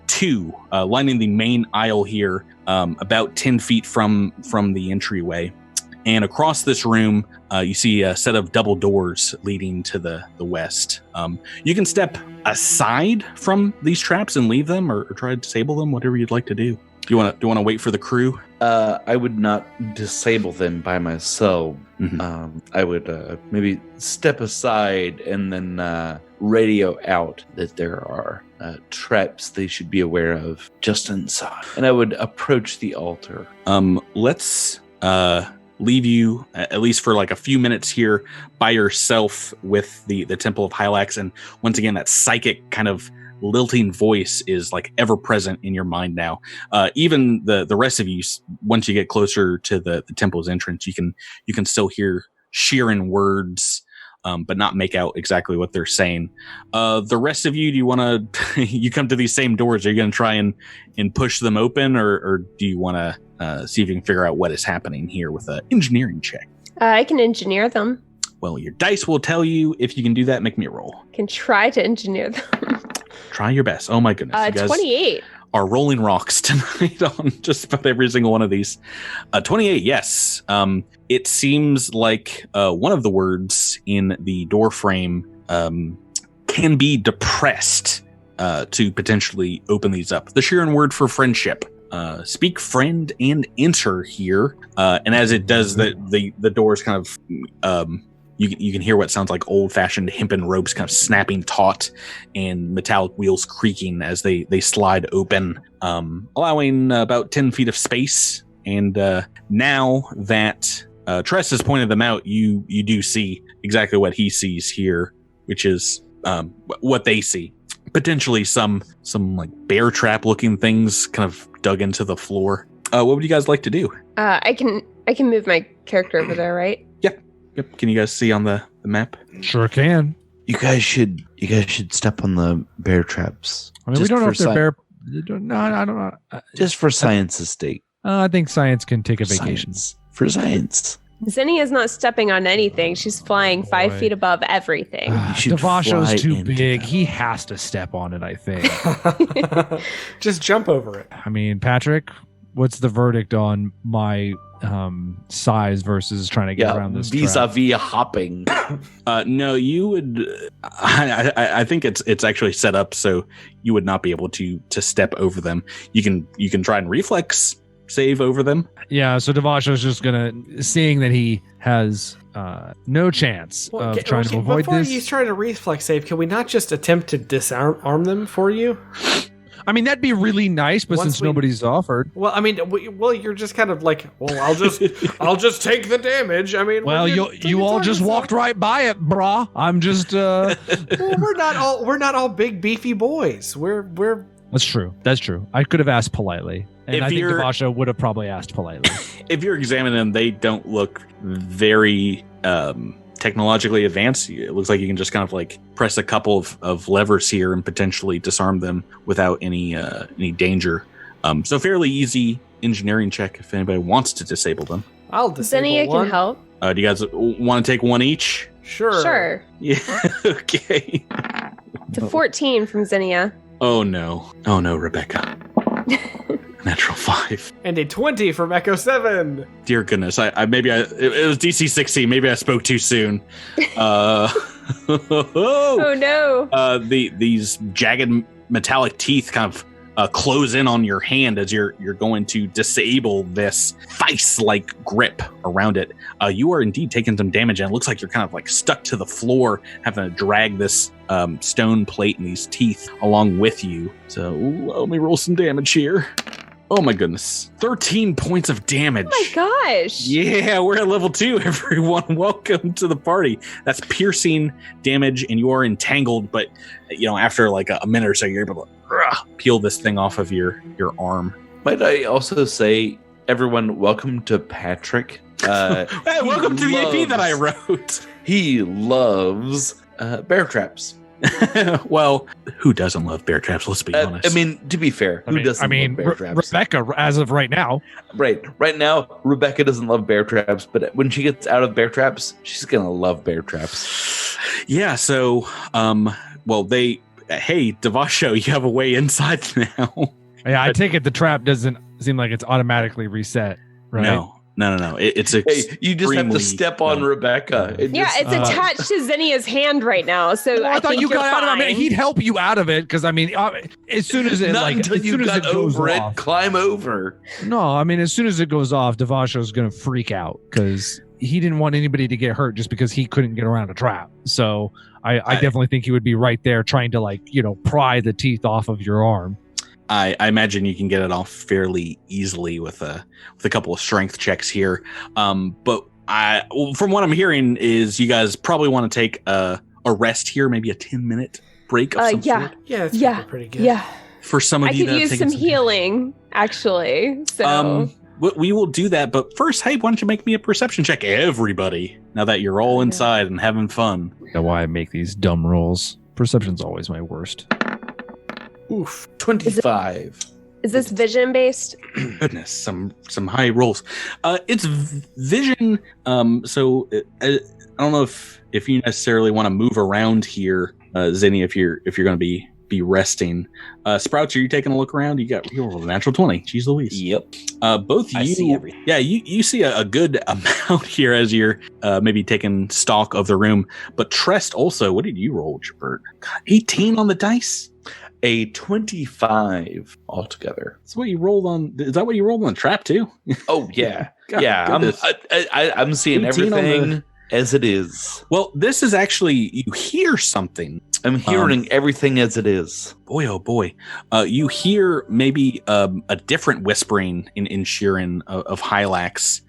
two lining the main aisle here, about 10 feet from the entryway. And across this room, you see a set of double doors leading to the west. You can step aside from these traps and leave them, or try to disable them, whatever you'd like to do. Do you want to wait for the crew? I would not disable them by myself. Mm-hmm. I would maybe step aside and then radio out that there are traps they should be aware of just inside. And I would approach the altar. Let's leave you at least for like a few minutes here by yourself with the Temple of Hylax. And once again, that psychic kind of lilting voice is like ever present in your mind now. Even the rest of you, once you get closer to the temple's entrance, you can still hear Sheeran words, but not make out exactly what they're saying. The rest of you, do you want to, you come to these same doors, are you going to try and push them open, or do you want to see if you can figure out what is happening here with an engineering check? I can engineer them. Well, your dice will tell you if you can do that. Make me a roll. Can try to engineer them. Try your best. Oh my goodness. You guys 28. are rolling rocks tonight on just about every single one of these. 28, yes. It seems like one of the words in the door frame can be depressed to potentially open these up. The Sheeran word for friendship. Speak friend and enter here. And as it does, the doors kind of you can hear what sounds like old-fashioned hempen ropes kind of snapping taut and metallic wheels creaking as they slide open, allowing about 10 feet of space. And now that Tress has pointed them out, you do see exactly what he sees here, which is what they see. Potentially some like bear trap looking things kind of dug into the floor. What would you guys like to do? I can move my character over there, right? Yep. Can you guys see on the map? Sure can. You guys should step on the bear traps. I mean, we don't know if they're bear. No, I don't know. Just for science's sake. I think science can take a vacation. For science. Zinnia's not stepping on anything. She's flying 5 feet above everything. Devasho's too big. He has to step on it, I think. Just jump over it. I mean, Patrick, what's the verdict on my size versus trying to get around this vis-a-vis hopping? No, you would. I think it's actually set up so you would not be able to step over them. You can try and reflex save over them. Yeah, so Devasho's just gonna, seeing that he has no chance of trying to avoid before this. Before you try to reflex save, can we not just attempt to disarm them for you? I mean, that'd be really nice, but since nobody's offered. Well, I mean, you're just kind of like, well, I'll just take the damage. I mean, well, you all just walked right by it, brah. I'm just. Well, we're not all big beefy boys. We're. That's true. I could have asked politely, and I think Devasho would have probably asked politely. If you're examining them, they don't look very technologically advanced. It looks like you can just kind of like press a couple of levers here and potentially disarm them without any danger. So fairly easy engineering check if anybody wants to disable them. I'll disable Zinnia one. can help. Do you guys want to take one each? Sure. Yeah. Okay. It's a 14 from Zinnia. Oh no, Rebecca. Natural 5. And a 20 from Echo 7. Dear goodness, it was DC 16. Maybe I spoke too soon. Oh no. These jagged metallic teeth kind of close in on your hand as you're going to disable this vice-like grip around it. You are indeed taking some damage, and it looks like you're kind of like stuck to the floor, having to drag this stone plate and these teeth along with you. So let me roll some damage here. Oh my goodness. 13 points of damage. Oh my gosh. Yeah, we're at level 2, everyone. Welcome to the party. That's piercing damage, and you are entangled, but after like a minute or so, you're able to peel this thing off of your arm. Might I also say, everyone, welcome to Patrick. Hey, welcome to the AP that I wrote. He loves bear traps. Well, who doesn't love bear traps? Let's be honest. I mean, to be fair, who doesn't love bear traps? Rebecca, as of right now. Right now, Rebecca doesn't love bear traps, but when she gets out of bear traps, she's going to love bear traps. Yeah, so, hey, Devasho, you have a way inside now. Yeah, I take it the trap doesn't seem like it's automatically reset, right? No. It's you just have to step on Rebecca. It's attached to Zinnia's hand right now. So I thought you got out of it. I mean, he'd help you out of it because as soon as it climb over. No, I mean, as soon as it goes off, Devasho's going to freak out because he didn't want anybody to get hurt just because he couldn't get around a trap. So I definitely think he would be right there trying to pry the teeth off of your arm. I imagine you can get it off fairly easily with a couple of strength checks here. But from what I'm hearing is you guys probably want to take a rest here, maybe a 10-minute break of some sort. Yeah, it's probably pretty good. Yeah. For some of I you could use some healing, actually. So we will do that, but first, hey, why don't you make me a perception check, everybody? Now that you're all inside and having fun. That's why I make these dumb rolls. Perception's always my worst. Oof, 25. is this vision based? Goodness, some high rolls. It's vision. So I don't know if you necessarily want to move around here, Zinni, if you're going to be resting. Sprouts, are you taking a look around? You rolled a natural 20. Jeez Louise. Yep. Both you, I see everything. Yeah, you see a good amount here as you're maybe taking stock of the room. But Trest also, what did you roll, Jabert? 18 on the dice? A 25 altogether. That's what you rolled on. Is that what you rolled on the trap too? Oh yeah, God, yeah. goodness. I'm seeing 18 on everything as it is. Well, this is actually, you hear something. I'm hearing everything as it is. Boy, oh boy. You hear maybe a different whispering in Sheeran of Hylax.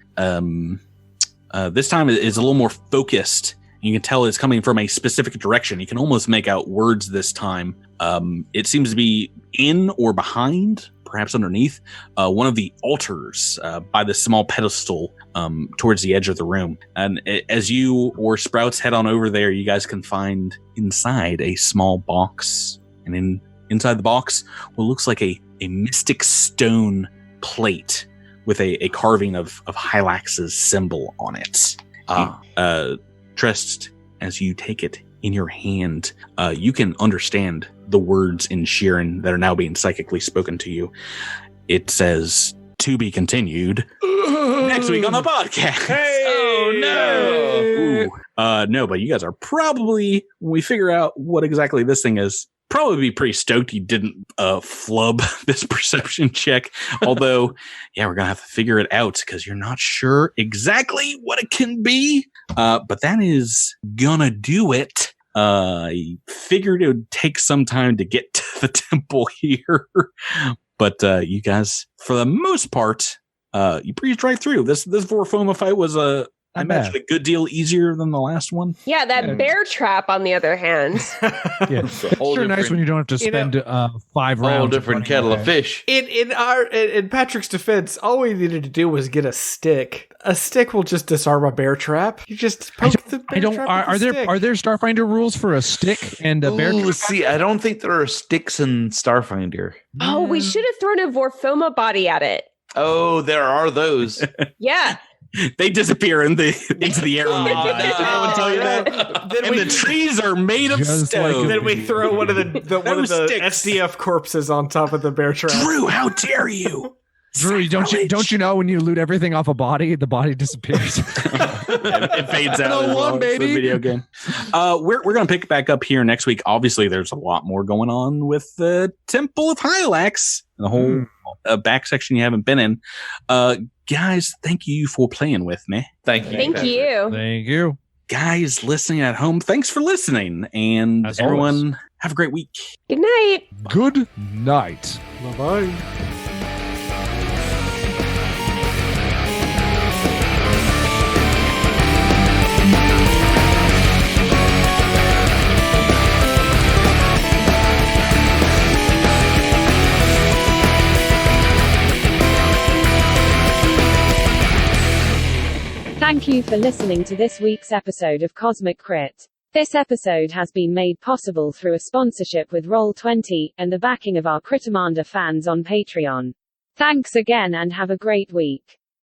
This time is a little more focused. You can tell it's coming from a specific direction. You can almost make out words this time. It seems to be in or behind, perhaps underneath, one of the altars by the small pedestal towards the edge of the room. And as you or Sprouts head on over there, you guys can find inside a small box. And inside the box, what looks like a mystic stone plate with a carving of Hylax's symbol on it. Trest, as you take it in your hand, you can understand the words in Sheeran that are now being psychically spoken to you. It says, "To be continued next week on the podcast." Hey! Oh no! No, but you guys are probably, when we figure out what exactly this thing is, probably be pretty stoked you didn't flub this perception check. Although, yeah, we're gonna have to figure it out because you're not sure exactly what it can be. But that is gonna do it. I figured it would take some time to get to the temple here, but you guys, for the most part, you breezed right through. This Vorfoma fight was I imagine a good deal easier than the last one. Yeah, that bear trap, on the other hand. Yeah, it's sure nice when you don't have to spend 5 rounds. Whole different kettle of fish. In Patrick's defense, all we needed to do was get a stick. A stick will just disarm a bear trap. You just poke the bear trap with a stick. Are there Starfinder rules for a stick and a bear trap? See, I don't think there are sticks in Starfinder. Oh, we should have thrown a Vorfoma body at it. Oh, there are those. Yeah. They disappear into the air. Did I would tell you that? The trees are made of stone. Then we throw one of the SDF corpses on top of the bear trap. Drew, how dare you? Drew, don't you know when you loot everything off a body, the body disappears? It fades out. As well. Baby. It's the video game. We're going to pick back up here next week. Obviously, there's a lot more going on with the Temple of Hylax and the whole back section you haven't been in. Guys, thank you for playing with me. Thank you. Thank you. Thank you. Guys listening at home, thanks for listening. And as everyone, always, have a great week. Good night. Good night. Bye-bye. Thank you for listening to this week's episode of Cosmic Crit. This episode has been made possible through a sponsorship with Roll20 and the backing of our Critamanda fans on Patreon. Thanks again and have a great week.